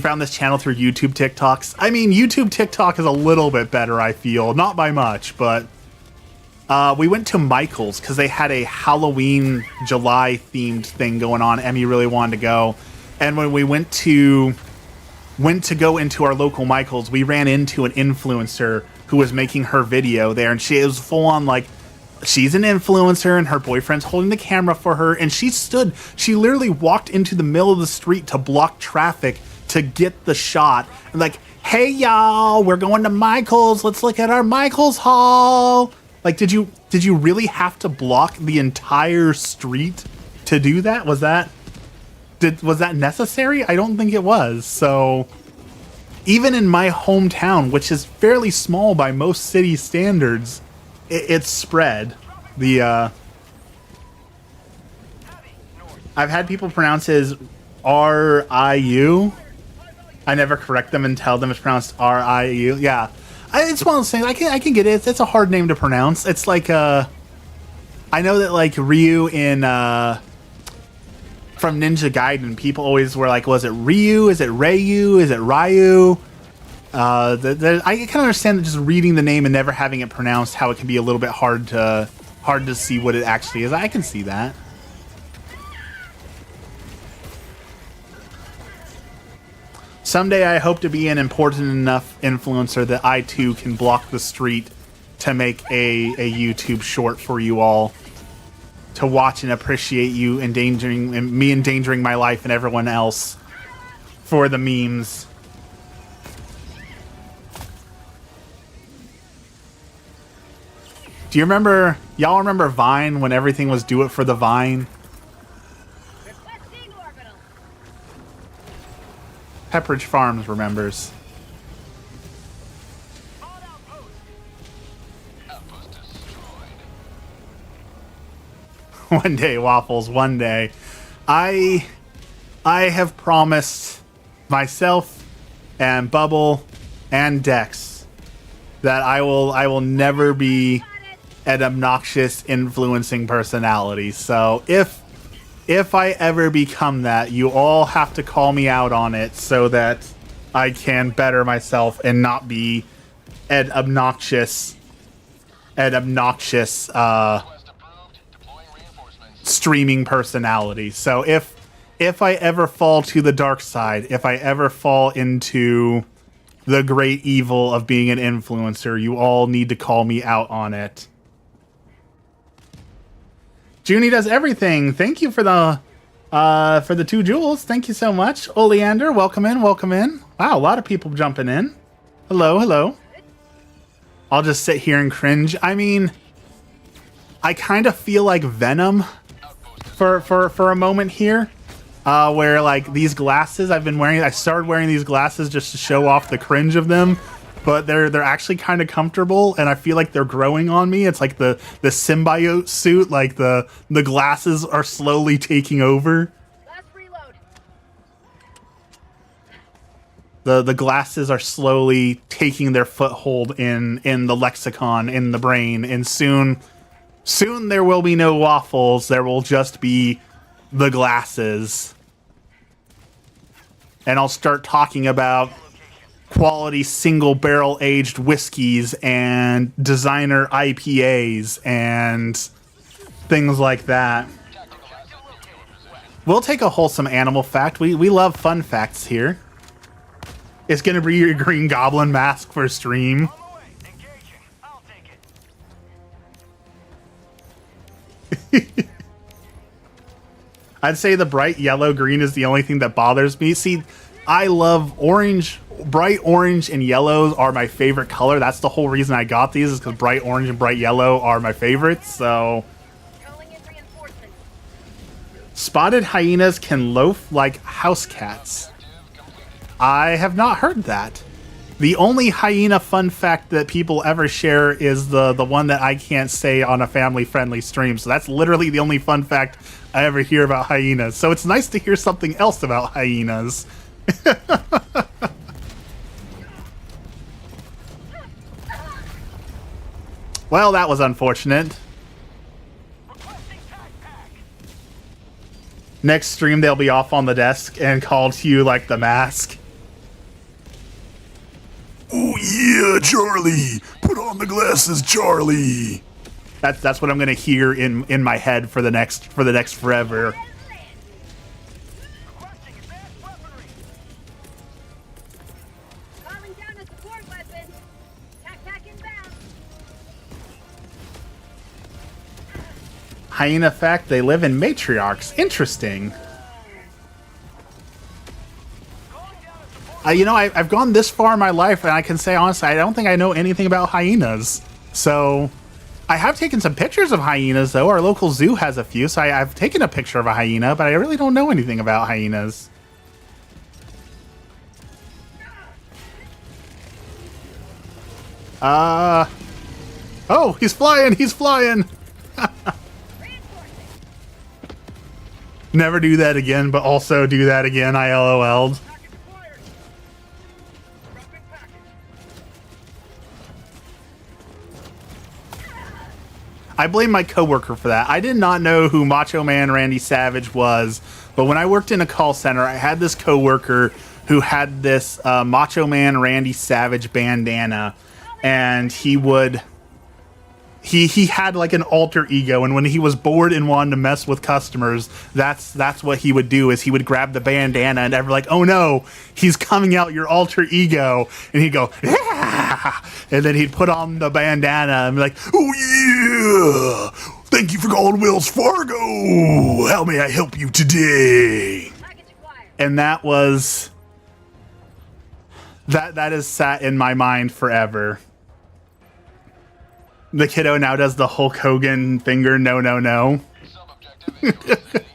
found this channel through YouTube TikToks. I mean, YouTube TikTok is a little bit better, I feel. Not by much, but we went to Michael's because they had a Halloween July themed thing going on. Emmy really wanted to go. And when we went to go into our local Michael's, we ran into an influencer who was making her video there, and it was full on like, she's an influencer and her boyfriend's holding the camera for her, and she literally walked into the middle of the street to block traffic to get the shot. And like, hey y'all, we're going to Michael's, let's look at our Michael's haul. Like, did you really have to block the entire street to do that? Was that necessary? I don't think it was. So even in my hometown, which is fairly small by most city standards, it's spread. I've had people pronounce it as R-I-U. I never correct them and tell them it's pronounced R-I-U. Yeah, it's one of those things. I can get it. It's a hard name to pronounce. It's like I know that like Ryu in from Ninja Gaiden, people always were like, was it Ryu? Is it Ryu? Is it Ryu? I can understand that just reading the name and never having it pronounced, how it can be a little bit hard to see what it actually is. I can see that. Someday I hope to be an important enough influencer that I too can block the street to make a YouTube short for you all to watch and appreciate you endangering my life and everyone else for the memes. Do you remember, y'all remember Vine when everything was do it for the Vine? Requesting orbital. Pepperidge Farms remembers. Outpost destroyed. One day, Waffles, one day. I have promised myself and Bubble and Dex that I will never be an obnoxious influencing personality. So if I ever become that, you all have to call me out on it so that I can better myself and not be an obnoxious Request approved. Deploying reinforcements. streaming personality. So if I ever fall to the dark side, if I ever fall into the great evil of being an influencer, you all need to call me out on it. Junie does everything. Thank you for the 2 jewels. Thank you so much. Oleander, welcome in, welcome in. Wow, a lot of people jumping in. Hello, hello. I'll just sit here and cringe. I mean, I kind of feel like Venom for a moment here, where like these glasses I've been wearing. I started wearing these glasses just to show off the cringe of them, but they're actually kind of comfortable, and I feel like they're growing on me. It's like the symbiote suit, like the glasses are slowly taking over. Last reload. The glasses are slowly taking their foothold in the lexicon, in the brain, and soon there will be no waffles. There will just be the glasses. And I'll start talking about quality single barrel aged whiskeys and designer IPAs and things like that. We'll take a wholesome animal fact. We love fun facts here. It's gonna be your Green Goblin mask for stream. On the way. Engaging. I'll take it. I'd say the bright yellow green is the only thing that bothers me. See, I love orange. Bright orange and yellows are my favorite color. That's the whole reason I got these, is because bright orange and bright yellow are my favorites. So, Calling in reinforcements. spotted hyenas can loaf like house cats. I have not heard that. The only hyena fun fact that people ever share is the one that I can't say on a family-friendly stream. So that's literally the only fun fact I ever hear about hyenas. So it's nice to hear something else about hyenas. Well, that was unfortunate. Requesting tac pack. Next stream, they'll be off on the desk and call to you like the mask. Oh yeah, Charlie! Put on the glasses, Charlie! That's what I'm gonna hear in my head for the next forever. Requesting advanced weaponry. Calling down a support weapon. Tac inbound. Hyena fact, they live in matriarchs. Interesting. You know, I've gone this far in my life, and I can say honestly, I don't think I know anything about hyenas. So, I have taken some pictures of hyenas, though. Our local zoo has a few, so I've taken a picture of a hyena, but I really don't know anything about hyenas. Oh, he's flying! He's flying! Never do that again, but also do that again, I LOL'd. Package acquired. Dropping package. I blame my coworker for that. I did not know who Macho Man Randy Savage was, but when I worked in a call center, I had this coworker who had this Macho Man Randy Savage bandana, and he had like an alter ego, and when he was bored and wanted to mess with customers, that's what he would do, is he would grab the bandana and they'd be like, oh no, he's coming out, your alter ego, and he'd go, yeah! And then he'd put on the bandana and be like, oh yeah, thank you for calling Wells Fargo, how may I help you today? Package acquired. And that has sat in my mind forever. The kiddo now does the Hulk Hogan finger, no, no, no. Sub-objective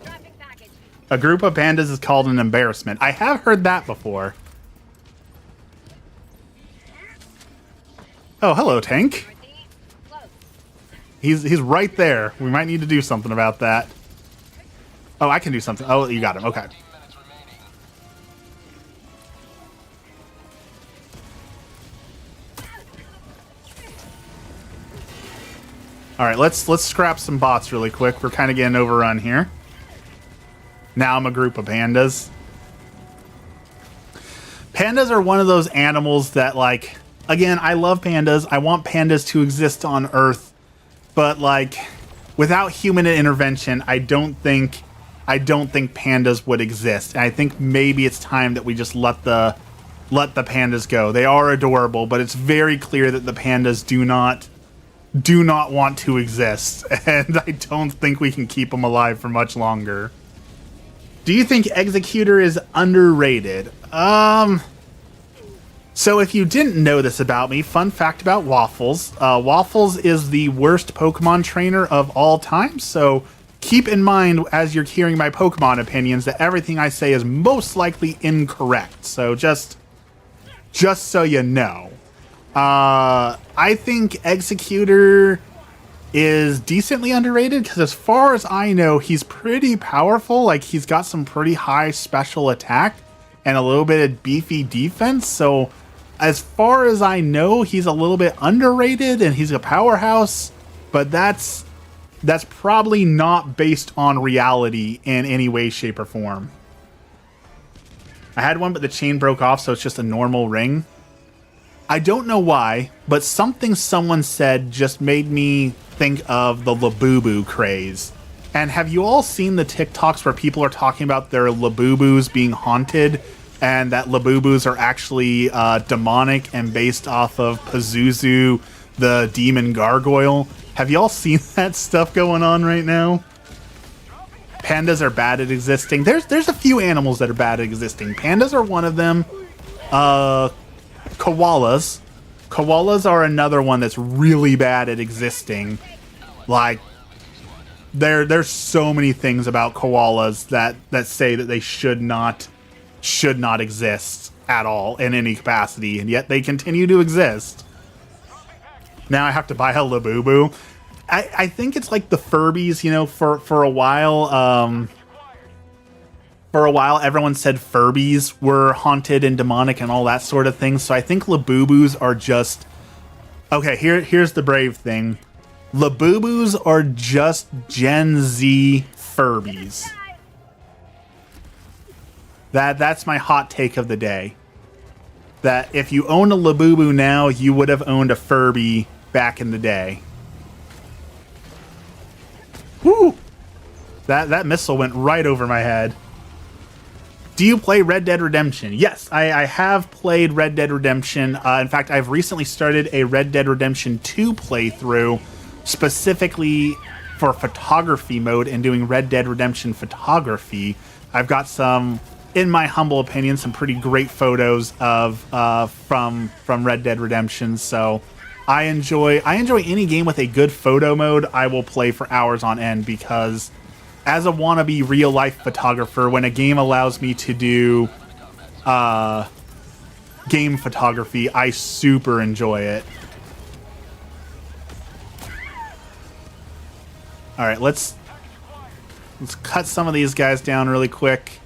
Dropping package. A group of pandas is called an embarrassment. I have heard that before. Oh, hello, Tank. Northeast. Close. He's right there. We might need to do something about that. Oh, I can do something. Oh, you got him. Okay. 15 minutes remaining. All right, let's scrap some bots really quick. We're kind of getting overrun here. Now I'm a group of pandas. Pandas are one of those animals that, like, again, I love pandas. I want pandas to exist on Earth, but like, without human intervention, I don't think pandas would exist. And I think maybe it's time that we just let the pandas go. They are adorable, but it's very clear that the pandas do not want to exist, and I don't think we can keep them alive for much longer. Do you think Executor is underrated? So if you didn't know this about me, fun fact about Waffles. Waffles is the worst Pokemon trainer of all time, so keep in mind as you're hearing my Pokemon opinions that everything I say is most likely incorrect. So just so you know. I think Executor is decently underrated because as far as I know, he's pretty powerful. Like, he's got some pretty high special attack and a little bit of beefy defense. So as far as I know, he's a little bit underrated and he's a powerhouse, but that's probably not based on reality in any way, shape, or form. I had one, but the chain broke off, so it's just a normal ring. I don't know why, but something someone said just made me think of the Labubu craze. And have you all seen the TikToks where people are talking about their Labubus being haunted and that Labubus are actually demonic and based off of Pazuzu, the demon gargoyle? Have you all seen that stuff going on right now? Pandas are bad at existing. There's a few animals that are bad at existing. Pandas are one of them. Koalas. Koalas are another one that's really bad at existing. Like, there's so many things about koalas that say that they should not exist at all in any capacity, and yet they continue to exist. Now I have to buy a Labubu. I think it's like the Furbies, you know, for a while. For a while, everyone said Furbies were haunted and demonic and all that sort of thing. So I think Labubus are just... Okay, here's the brave thing. Labubus are just Gen Z Furbies. That's my hot take of the day. That if you own a Labubu now, you would have owned a Furby back in the day. Woo! That missile went right over my head. Do you play Red Dead Redemption? Yes, I have played Red Dead Redemption. In fact, I've recently started a Red Dead Redemption 2 playthrough specifically for photography mode and doing Red Dead Redemption photography. I've got some, in my humble opinion, some pretty great photos of from Red Dead Redemption. So I enjoy any game with a good photo mode. I will play for hours on end because as a wannabe real-life photographer, when a game allows me to do game photography, I super enjoy it. All right, let's cut some of these guys down really quick.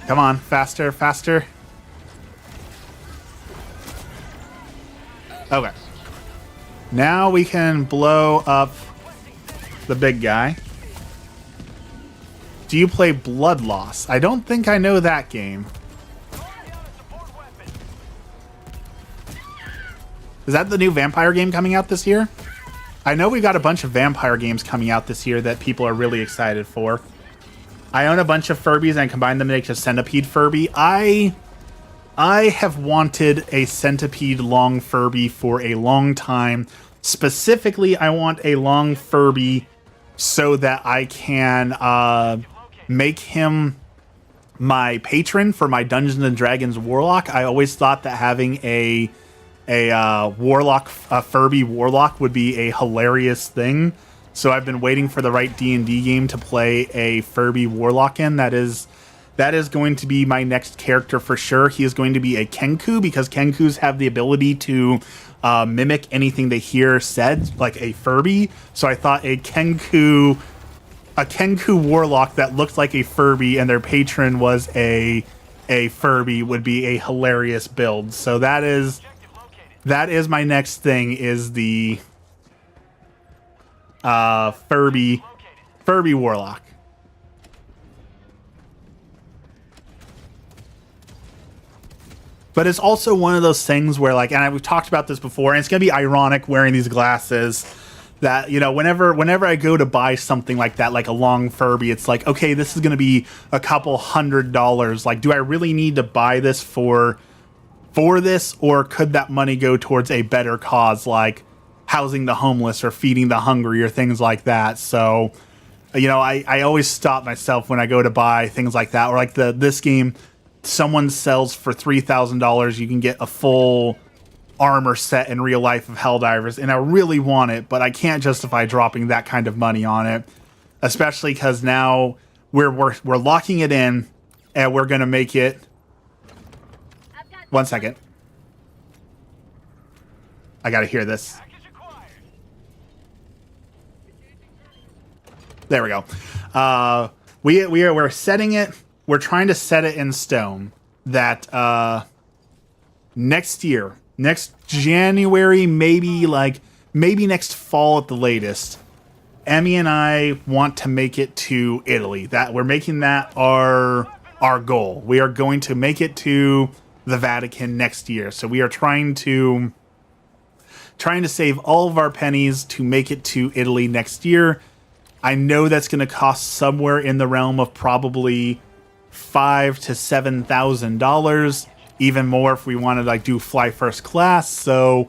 Come on, faster, faster. Okay. Now we can blow up the big guy. Do you play Blood Loss? I don't think I know that game. Is that the new vampire game coming out this year? I know we got a bunch of vampire games coming out this year that people are really excited for. I own a bunch of Furbies and I combine them to make a centipede Furby. I have wanted a centipede long Furby for a long time. Specifically, I want a long Furby so that I can make him my patron for my Dungeons and Dragons Warlock. I always thought that having a Furby Warlock would be a hilarious thing. So I've been waiting for the right D&D game to play a Furby Warlock in. That is going to be my next character for sure. He is going to be a Kenku because Kenkus have the ability to mimic anything they hear said, like a Furby. So I thought a Kenku Warlock that looked like a Furby and their patron was a Furby would be a hilarious build. So that is my next thing, is the Furby Warlock. But it's also one of those things where, like, and we've talked about this before, and it's gonna be ironic wearing these glasses, that, you know, whenever I go to buy something like that, like a long Furby, it's like, okay, this is gonna be a couple $100. Like, do I really need to buy this for this, or could that money go towards a better cause, like housing the homeless or feeding the hungry or things like that? So You know, I always stop myself when I go to buy things like that. Or like this game, someone sells for $3,000. You can get a full armor set in real life of Helldivers, and I really want it, but I can't justify dropping that kind of money on it, especially because now we're locking it in, and we're gonna make it. I've got 1 second. I gotta hear this. Package acquired. There we go. We're setting it. We're trying to set it in stone that next year, next January, maybe next fall at the latest, Emmy and I want to make it to Italy. That we're making that our goal. We are going to make it to the Vatican next year. So we are trying to save all of our pennies to make it to Italy next year. I know that's going to cost somewhere in the realm of probably $5,000 to $7,000, even more if we want to like do fly first class. So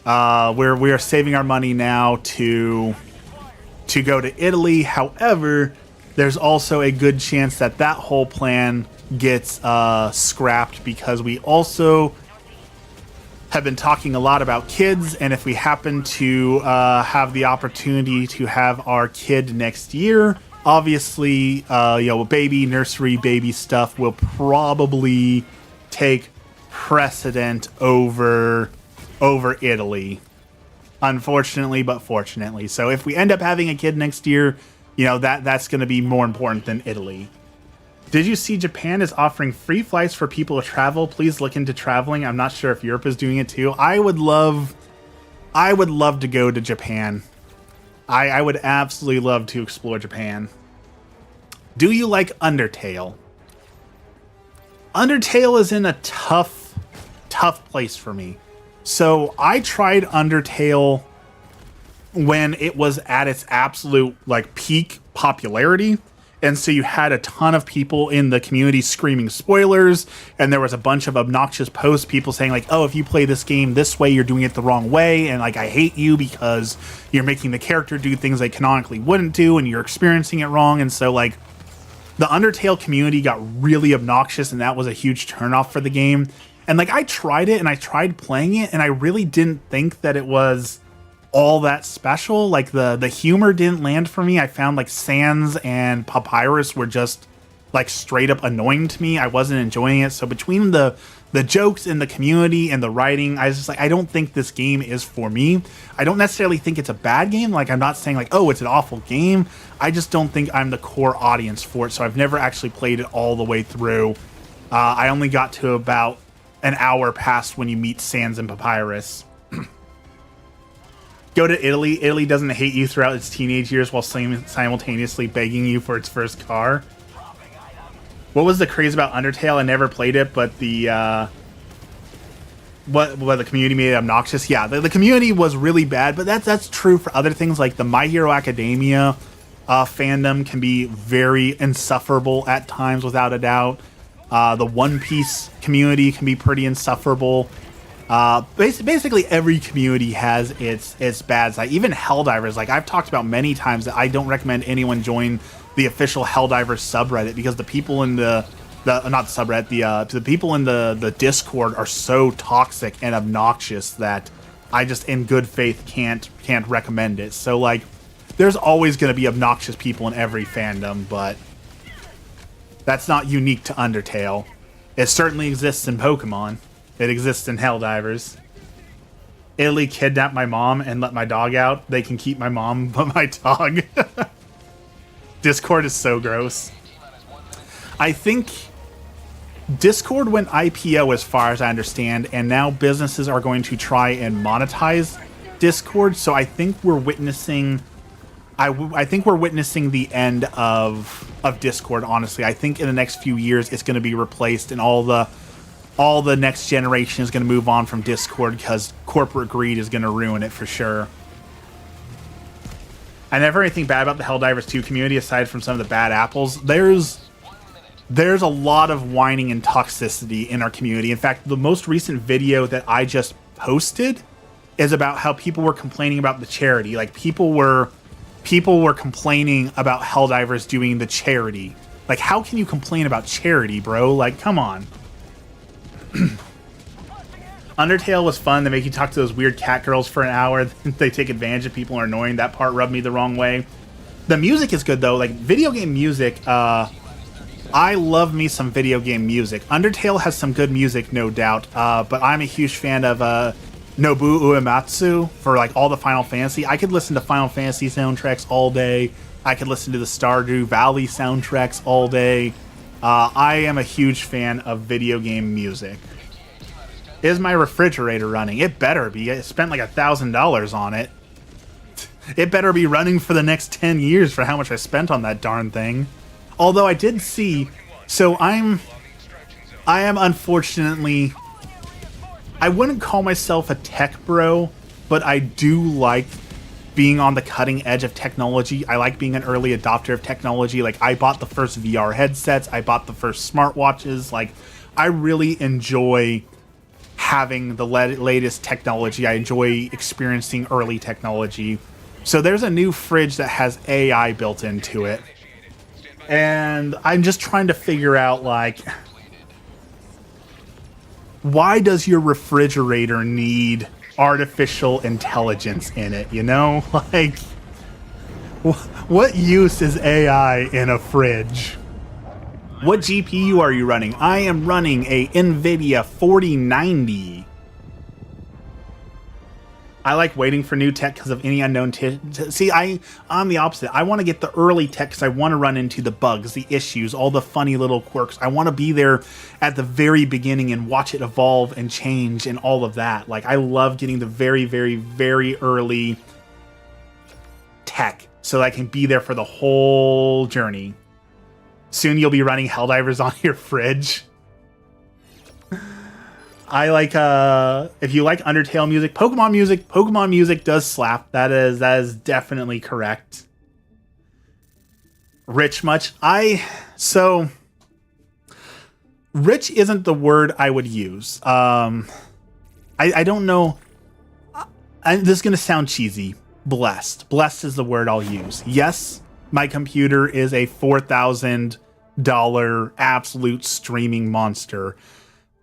we are saving our money now to go to Italy. However, there's also a good chance that whole plan gets scrapped, because we also have been talking a lot about kids, and if we happen to have the opportunity to have our kid next year, obviously, baby nursery baby stuff will probably take precedent over Italy, unfortunately, but fortunately. So if we end up having a kid next year, that's going to be more important than Italy. Did you see Japan is offering free flights for people to travel? Please look into traveling. I'm not sure if Europe is doing it too. I would love to go to Japan. I would absolutely love to explore Japan. Do you like Undertale? Undertale is in a tough place for me. So I tried Undertale when it was at its absolute peak popularity. And so you had a ton of people in the community screaming spoilers, and there was a bunch of obnoxious posts, people saying oh, if you play this game this way, you're doing it the wrong way, and I hate you because you're making the character do things they canonically wouldn't do, and you're experiencing it wrong. And so the Undertale community got really obnoxious, and that was a huge turnoff for the game. And I tried it, and I tried playing it, and I really didn't think that it was all that special. The humor didn't land for me. I found Sans and Papyrus were just straight up annoying to me. I wasn't enjoying it. So between the jokes in the community and the writing, I was just I don't think this game is for me. I don't necessarily think it's a bad game. I'm not saying oh, it's an awful game. I just don't think I'm the core audience for it. So I've never actually played it all the way through. I only got to about an hour past when you meet Sans and Papyrus. Go to Italy. Italy doesn't hate you throughout its teenage years while simultaneously begging you for its first car. What was the craze about Undertale? I never played it, but the the community made it obnoxious. Yeah, the community was really bad, but that's true for other things. The My Hero Academia fandom can be very insufferable at times, without a doubt. The One Piece community can be pretty insufferable. Basically every community has its bad side. Even Helldivers, I've talked about many times, that I don't recommend anyone join the official Helldivers subreddit, because the people in the not the subreddit, the people in the Discord are so toxic and obnoxious that I just in good faith can't recommend it. So there's always going to be obnoxious people in every fandom, but that's not unique to Undertale. It certainly exists in Pokemon. It exists in Helldivers. Italy kidnapped my mom and let my dog out. They can keep my mom, but my dog. Discord is so gross. I think Discord went IPO as far as I understand, and now businesses are going to try and monetize Discord. So I think we're witnessing... I think we're witnessing the end of Discord, honestly. I think in the next few years it's going to be replaced, and all the next generation is going to move on from Discord, because corporate greed is going to ruin it for sure. I never heard anything bad about the Helldivers 2 community aside from some of the bad apples. There's a lot of whining and toxicity in our community. In fact, the most recent video that I just posted is about how people were complaining about the charity. People were people were complaining about Helldivers doing the charity. Like, how can you complain about charity, bro? Like, come on. Undertale was fun. They make you talk to those weird cat girls for an hour. They take advantage of people who are annoying. That part rubbed me the wrong way. The music is good, though. Like, video game music, I love me some video game music. Undertale has some good music, no doubt, but I'm a huge fan of Nobuo Uematsu for, like, all the Final Fantasy. I could listen to Final Fantasy soundtracks all day. I could listen to the Stardew Valley soundtracks all day. I am a huge fan of video game music. Is my refrigerator running? It better be. I spent like $1,000 on it. It better be running for the next 10 years for how much I spent on that darn thing. Although I did see, so I am unfortunately, I wouldn't call myself a tech bro, but I do like being on the cutting edge of technology. I like being an early adopter of technology. Like, I bought the first VR headsets. I bought the first smartwatches. Like, I really enjoy having the latest technology. I enjoy experiencing early technology. So there's a new fridge that has AI built into it. And I'm just trying to figure out, like, why does your refrigerator need artificial intelligence in it, you know? Like, what use is AI in a fridge? What GPU are you running? I am running a NVIDIA 4090. I like waiting for new tech because of any unknown see, I'm the opposite. I want to get the early tech because I want to run into the bugs, the issues, all the funny little quirks. I want to be there at the very beginning and watch it evolve and change and all of that. Like, I love getting the very, very, very early tech so that I can be there for the whole journey. Soon you'll be running Helldivers on your fridge. I like, if you like Undertale music, Pokemon music does slap. That is definitely correct. Rich much? So, rich isn't the word I would use. I don't know. This is going to sound cheesy. Blessed. Blessed is the word I'll use. Yes, my computer is a $4,000 absolute streaming monster,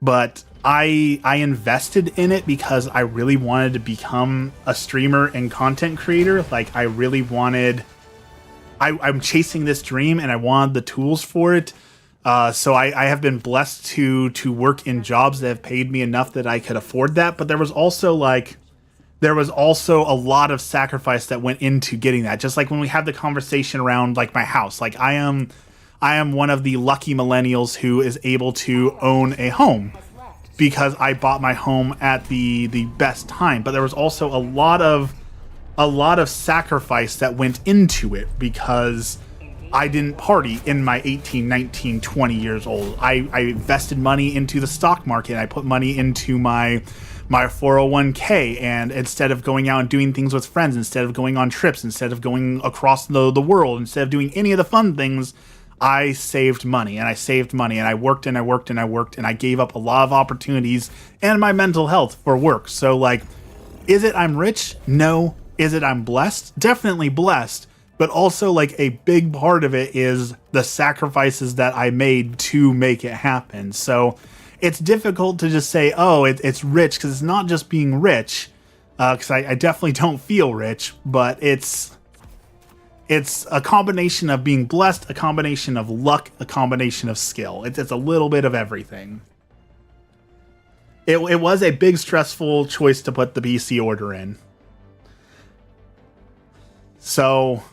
but I invested in it because I really wanted to become a streamer and content creator. Like, I really wanted, I'm chasing this dream and I wanted the tools for it. So I have been blessed to work in jobs that have paid me enough that I could afford that. But there was also a lot of sacrifice that went into getting that. Just like when we had the conversation around, like, my house, like, I am one of the lucky millennials who is able to own a home because I bought my home at the best time. But there was also a lot of sacrifice that went into it because I didn't party in my 18, 19, 20 years old. I invested money into the stock market. I put money into my 401k, and instead of going out and doing things with friends, instead of going on trips, instead of going across the world, instead of doing any of the fun things, I saved money, and I saved money, and I worked, and I worked, and I worked, and I gave up a lot of opportunities and my mental health for work. So, like, is it I'm rich? No. Is it I'm blessed? Definitely blessed. But also, like, a big part of it is the sacrifices that I made to make it happen. So it's difficult to just say, oh, it's rich, because it's not just being rich, because I definitely don't feel rich, but it's a combination of being blessed, a combination of luck, a combination of skill. It's a little bit of everything. It was a big stressful choice to put the PC order in. So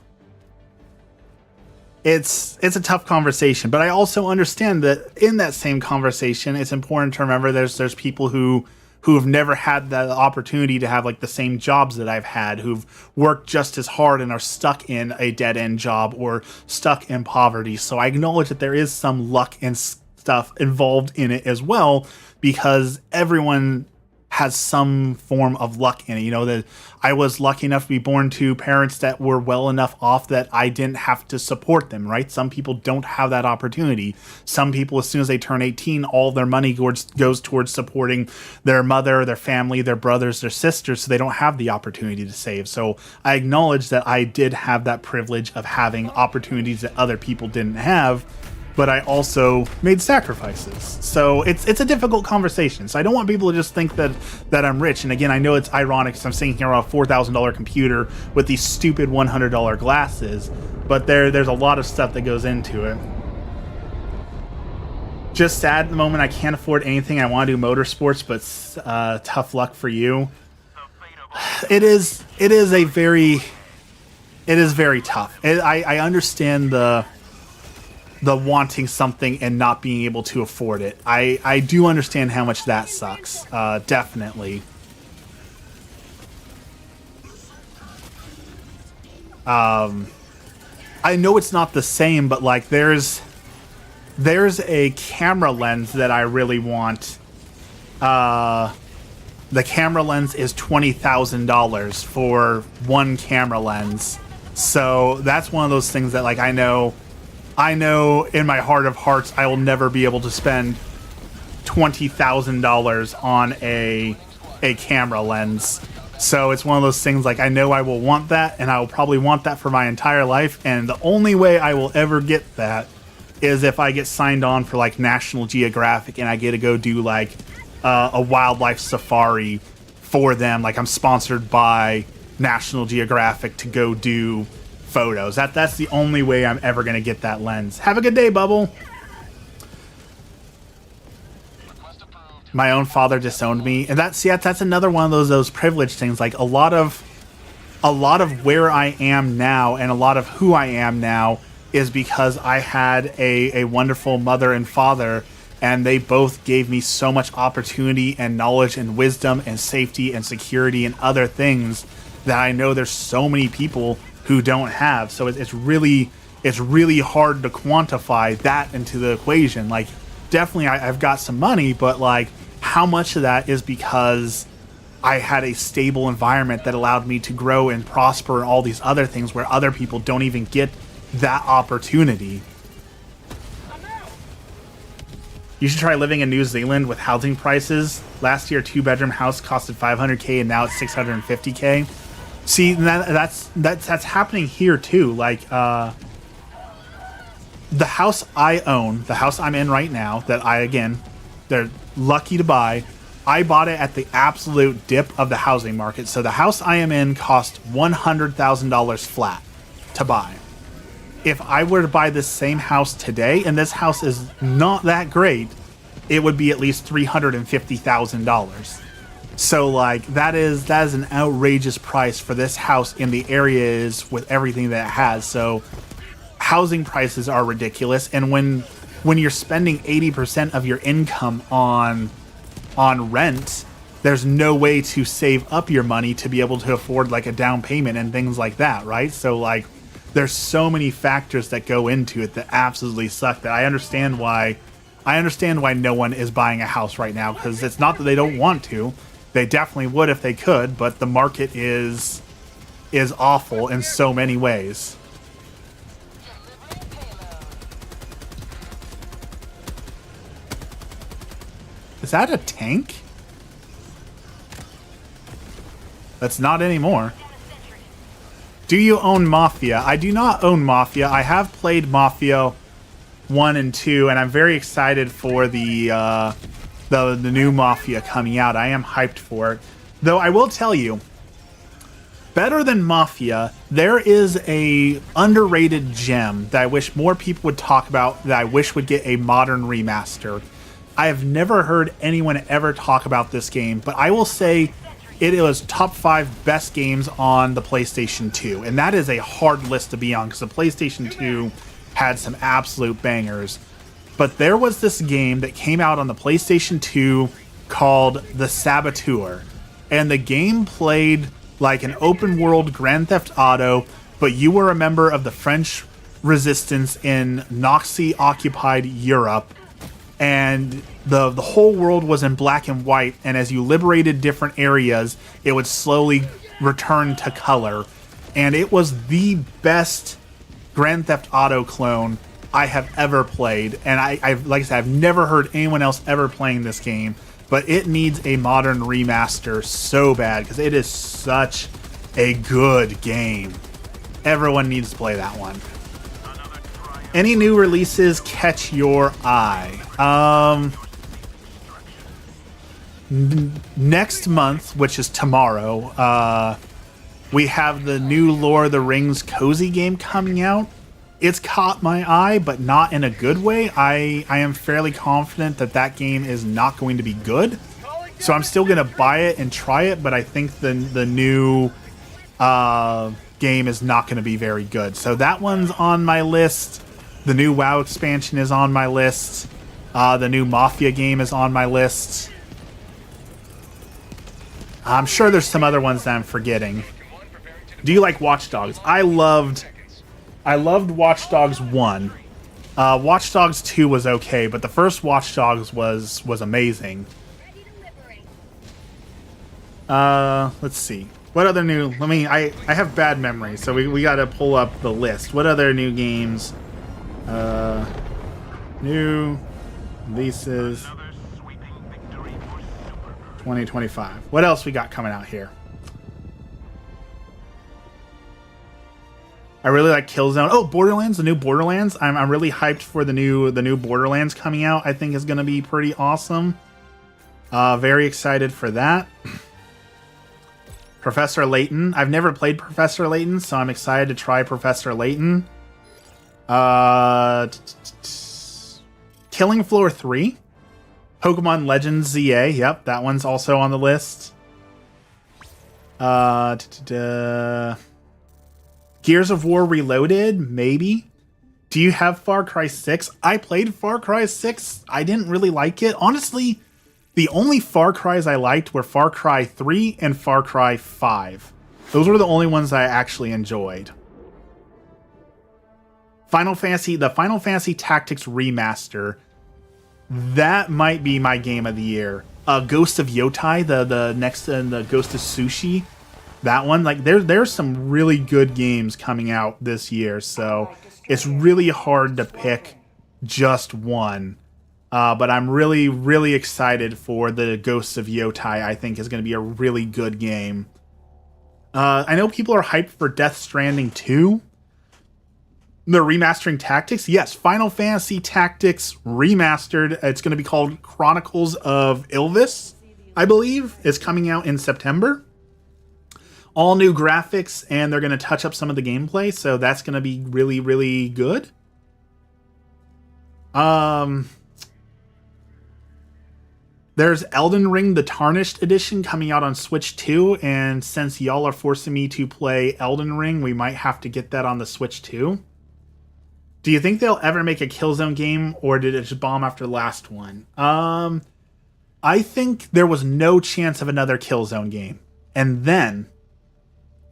it's a tough conversation, but I also understand that in that same conversation, it's important to remember there's people who have never had the opportunity to have, like, the same jobs that I've had, who've worked just as hard and are stuck in a dead-end job or stuck in poverty. So I acknowledge that there is some luck and stuff involved in it as well, because everyone has some form of luck in it. You know, that I was lucky enough to be born to parents that were well enough off that I didn't have to support them, right? Some people don't have that opportunity. Some people, as soon as they turn 18, all their money goes towards supporting their mother, their family, their brothers, their sisters, so they don't have the opportunity to save. So I acknowledge that I did have that privilege of having opportunities that other people didn't have, but I also made sacrifices. So it's a difficult conversation. So I don't want people to just think that I'm rich. And again, I know it's ironic because I'm sitting here on a $4,000 computer with these stupid $100 glasses, but there's a lot of stuff that goes into it. Just sad at the moment I can't afford anything. I want to do motorsports, but tough luck for you. It is very tough. I understand the wanting something and not being able to afford it. I do understand how much that sucks. Definitely. I know it's not the same, but like there's a camera lens that I really want. The camera lens is $20,000 for one camera lens. So that's one of those things that like I know in my heart of hearts I will never be able to spend $20,000 on a camera lens. So it's one of those things like I know I will want that, and I will probably want that for my entire life, and the only way I will ever get that is if I get signed on for like National Geographic and I get to go do like a wildlife safari for them. Like I'm sponsored by National Geographic to go do photos. That's the only way I'm ever going to get that lens. Have a good day, Bubble. My own father disowned me, and that's another one of those privileged things. Like a lot of where I am now and a lot of who I am now is because I had a wonderful mother and father, and they both gave me so much opportunity and knowledge and wisdom and safety and security and other things that I know there's so many people who don't have. So it's really hard to quantify that into the equation. Like definitely I've got some money, but like how much of that is because I had a stable environment that allowed me to grow and prosper and all these other things where other people don't even get that opportunity. You should try living in New Zealand with housing prices. Last year, a 2-bedroom house costed $500K and now it's $650K. See, that's happening here too. Like the house I own, the house I'm in right now, that they're lucky to buy. I bought it at the absolute dip of the housing market. So the house I am in cost $100,000 flat to buy. If I were to buy this same house today, and this house is not that great, it would be at least $350,000. So like that is an outrageous price for this house in the areas with everything that it has. So housing prices are ridiculous, and when you're spending 80% of your income on rent, there's no way to save up your money to be able to afford like a down payment and things like that, right? So like there's so many factors that go into it that absolutely suck, that I understand why no one is buying a house right now, because it's not that they don't want to. They definitely would if they could, but the market is awful in so many ways. Is that a tank? That's not anymore. Do you own Mafia? I do not own Mafia. I have played Mafia 1 and 2, and I'm very excited for the new Mafia coming out. I am hyped for it. Though I will tell you, better than Mafia, there is a underrated gem that I wish more people would talk about, that I wish would get a modern remaster. I have never heard anyone ever talk about this game, but I will say it was top 5 best games on the PlayStation 2. And that is a hard list to be on, because the PlayStation 2 had some absolute bangers. But there was this game that came out on the PlayStation 2 called The Saboteur. And the game played like an open world Grand Theft Auto, but you were a member of the French resistance in Nazi-occupied Europe. and the whole world was in black and white, and as you liberated different areas, it would slowly return to color. And it was the best Grand Theft Auto clone I have ever played, and I've like I said, I've never heard anyone else ever playing this game, but it needs a modern remaster so bad because it is such a good game. Everyone needs to play that one. Any new releases catch your eye? Next month, which is tomorrow, we have the new Lord of the Rings cozy game coming out. It's caught my eye, but not in a good way. I am fairly confident that that game is not going to be good. So I'm still going to buy it and try it, but I think the new game is not going to be very good. So that one's on my list. The new WoW expansion is on my list. The new Mafia game is on my list. I'm sure there's some other ones that I'm forgetting. Do you like Watch Dogs? I loved Watch Dogs 1. Watch Dogs 2 was okay, but the first Watch Dogs was amazing. Ready to liberate. Let's see. What other new... I have bad memory, so we gotta pull up the list. What other new games? New releases 2025. What else we got coming out here? I really like Killzone. Oh, Borderlands, the new Borderlands. I'm really hyped for the new Borderlands coming out. I think is going to be pretty awesome. Very excited for that. Professor Layton. I've never played Professor Layton, so I'm excited to try Professor Layton. Killing Floor 3. Pokemon Legends ZA. Yep, that one's also on the list. Gears of War Reloaded, maybe. Do you have Far Cry 6? I played Far Cry 6. I didn't really like it. Honestly, the only Far Cries I liked were Far Cry 3 and Far Cry 5. Those were the only ones I actually enjoyed. The Final Fantasy Tactics Remaster. That might be my game of the year. Ghost of Yotai, the next, and the Ghost of Sushi. That one, like there's some really good games coming out this year, so it's really hard to pick just one. But I'm really, really excited for the Ghosts of Yotai. I think is going to be a really good game. I know people are hyped for Death Stranding 2. The remastering Tactics. Yes, Final Fantasy Tactics Remastered. It's going to be called Chronicles of Ylvis, I believe. It's coming out in September. All new graphics, and they're going to touch up some of the gameplay, so that's going to be really, really good. There's Elden Ring, the Tarnished Edition, coming out on Switch 2, and since y'all are forcing me to play Elden Ring, we might have to get that on the Switch 2. Do you think they'll ever make a Killzone game, or did it just bomb after the last one? I think there was no chance of another Killzone game. And then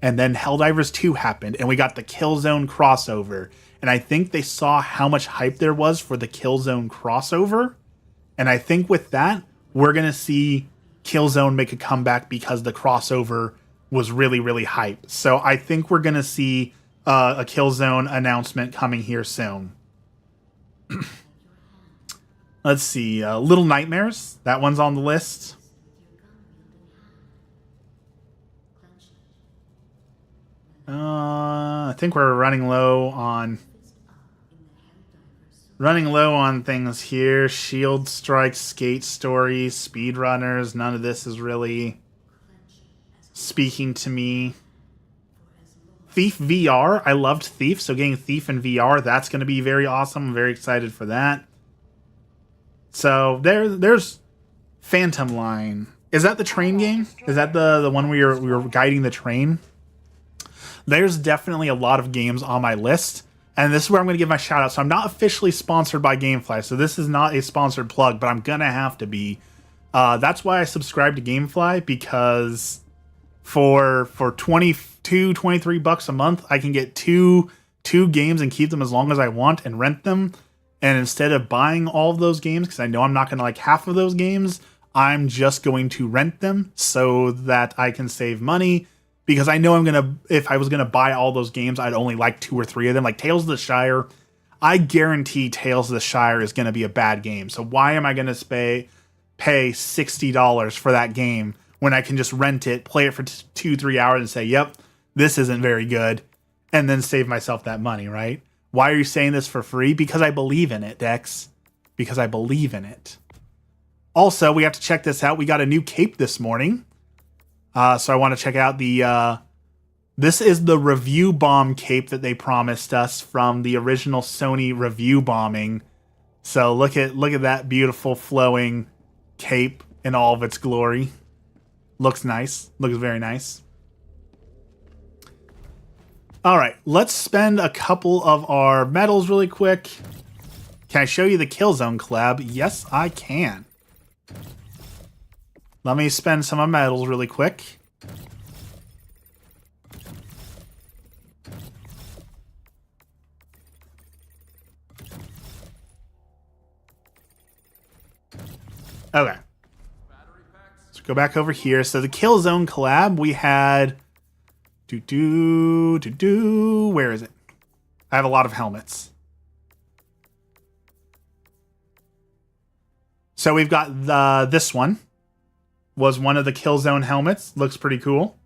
Helldivers 2 happened, and we got the Killzone crossover. And I think they saw how much hype there was for the Killzone crossover. And I think with that, we're going to see Killzone make a comeback because the crossover was really, really hype. So I think we're going to see a Killzone announcement coming here soon. Let's see. Little Nightmares. That one's on the list. I think we're running low on things here. Shield Strike, Skate Story, Speedrunners. None of this is really speaking to me. Thief VR. I loved Thief, so getting Thief in VR, that's going to be very awesome. I'm very excited for that. So there's Phantom Line. Is that the train game? Is that the one where we were guiding the train? There's definitely a lot of games on my list, and this is where I'm going to give my shout out. So I'm not officially sponsored by GameFly, so this is not a sponsored plug, but I'm going to have to be. That's why I subscribe to GameFly, because for $23 a month, I can get two games and keep them as long as I want and rent them. And instead of buying all of those games, because I know I'm not going to like half of those games, I'm just going to rent them so that I can save money. Because I know if I was going to buy all those games, I'd only like 2 or 3 of them. Like Tales of the Shire, I guarantee Tales of the Shire is going to be a bad game. So why am I going to pay $60 for that game when I can just rent it, play it for 2-3 hours and say, yep, this isn't very good, and then save myself that money, right? Why are you saying this for free? Because I believe in it, Dex. Because I believe in it. Also, we have to check this out. We got a new cape this morning. So I want to check out the... this is the review bomb cape that they promised us from the original Sony review bombing. So look at that beautiful flowing cape in all of its glory. Looks nice. Looks very nice. All right, let's spend a couple of our medals really quick. Can I show you the Killzone collab? Yes, I can. Let me spend some of my medals really quick. Okay. Let's go back over here. So the Killzone collab, we had... Where is it? I have a lot of helmets. So we've got this one. Was one of the Killzone helmets. Looks pretty cool.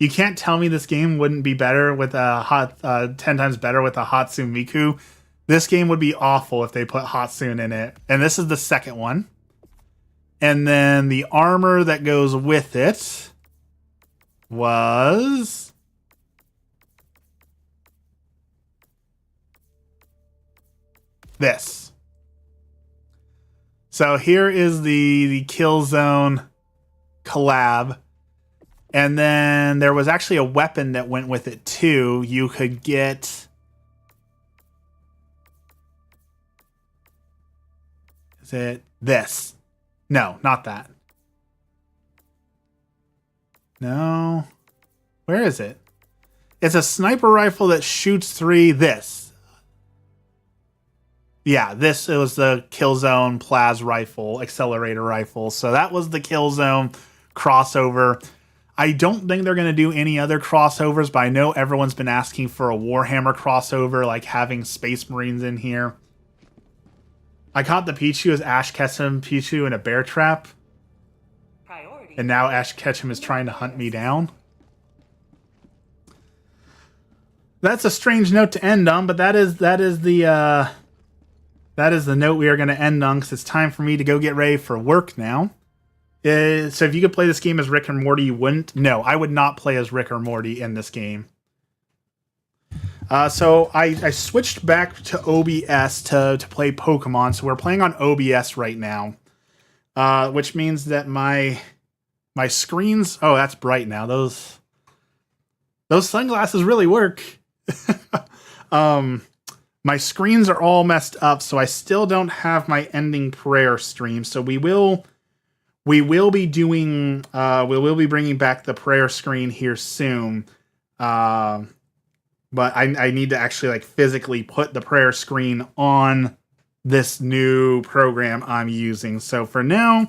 You can't tell me this game wouldn't be better with a 10 times better with a Hatsune Miku. This game would be awful if they put Hatsune in it. And this is the second one. And then the armor that goes with it was this. So here is the Killzone collab. And then there was actually a weapon that went with it too. You could get... Is it this? No, not that. No. Where is it? It's a sniper rifle that shoots 3. This. Yeah, it was the Killzone Plaz rifle, accelerator rifle. So that was the Killzone crossover. I don't think they're going to do any other crossovers, but I know everyone's been asking for a Warhammer crossover, like having Space Marines in here. I caught the Pichu as Ash Ketchum Pichu in a bear trap. And now Ash Ketchum is trying to hunt me down. That's a strange note to end on, but that is the note we are going to end on, because it's time for me to go get ready for work now. So if you could play this game as Rick and Morty, you wouldn't? No, I would not play as Rick or Morty in this game. So I switched back to OBS to play Pokemon. So we're playing on OBS right now, which means that my screens... Oh, that's bright now. Those sunglasses really work. My screens are all messed up, so I still don't have my ending prayer stream. So we will be doing... we will be bringing back the prayer screen here soon. But I need to actually like physically put the prayer screen on this new program I'm using. So for now,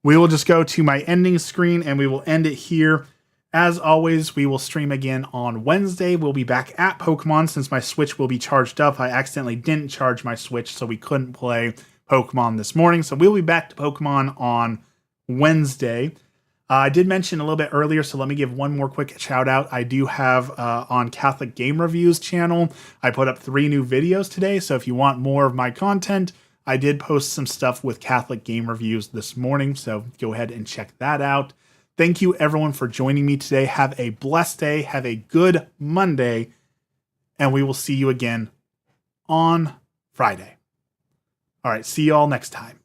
we will just go to my ending screen and we will end it here. As always, we will stream again on Wednesday. We'll be back at Pokemon since my Switch will be charged up. I accidentally didn't charge my Switch, so we couldn't play Pokemon this morning. So we'll be back to Pokemon on Wednesday. I did mention a little bit earlier, so let me give one more quick shout out. I do have on Catholic Game Reviews channel, I put up 3 new videos today. So if you want more of my content, I did post some stuff with Catholic Game Reviews this morning. So go ahead and check that out. Thank you everyone for joining me today. Have a blessed day. Have a good Monday. And we will see you again on Friday. All right. See you all next time.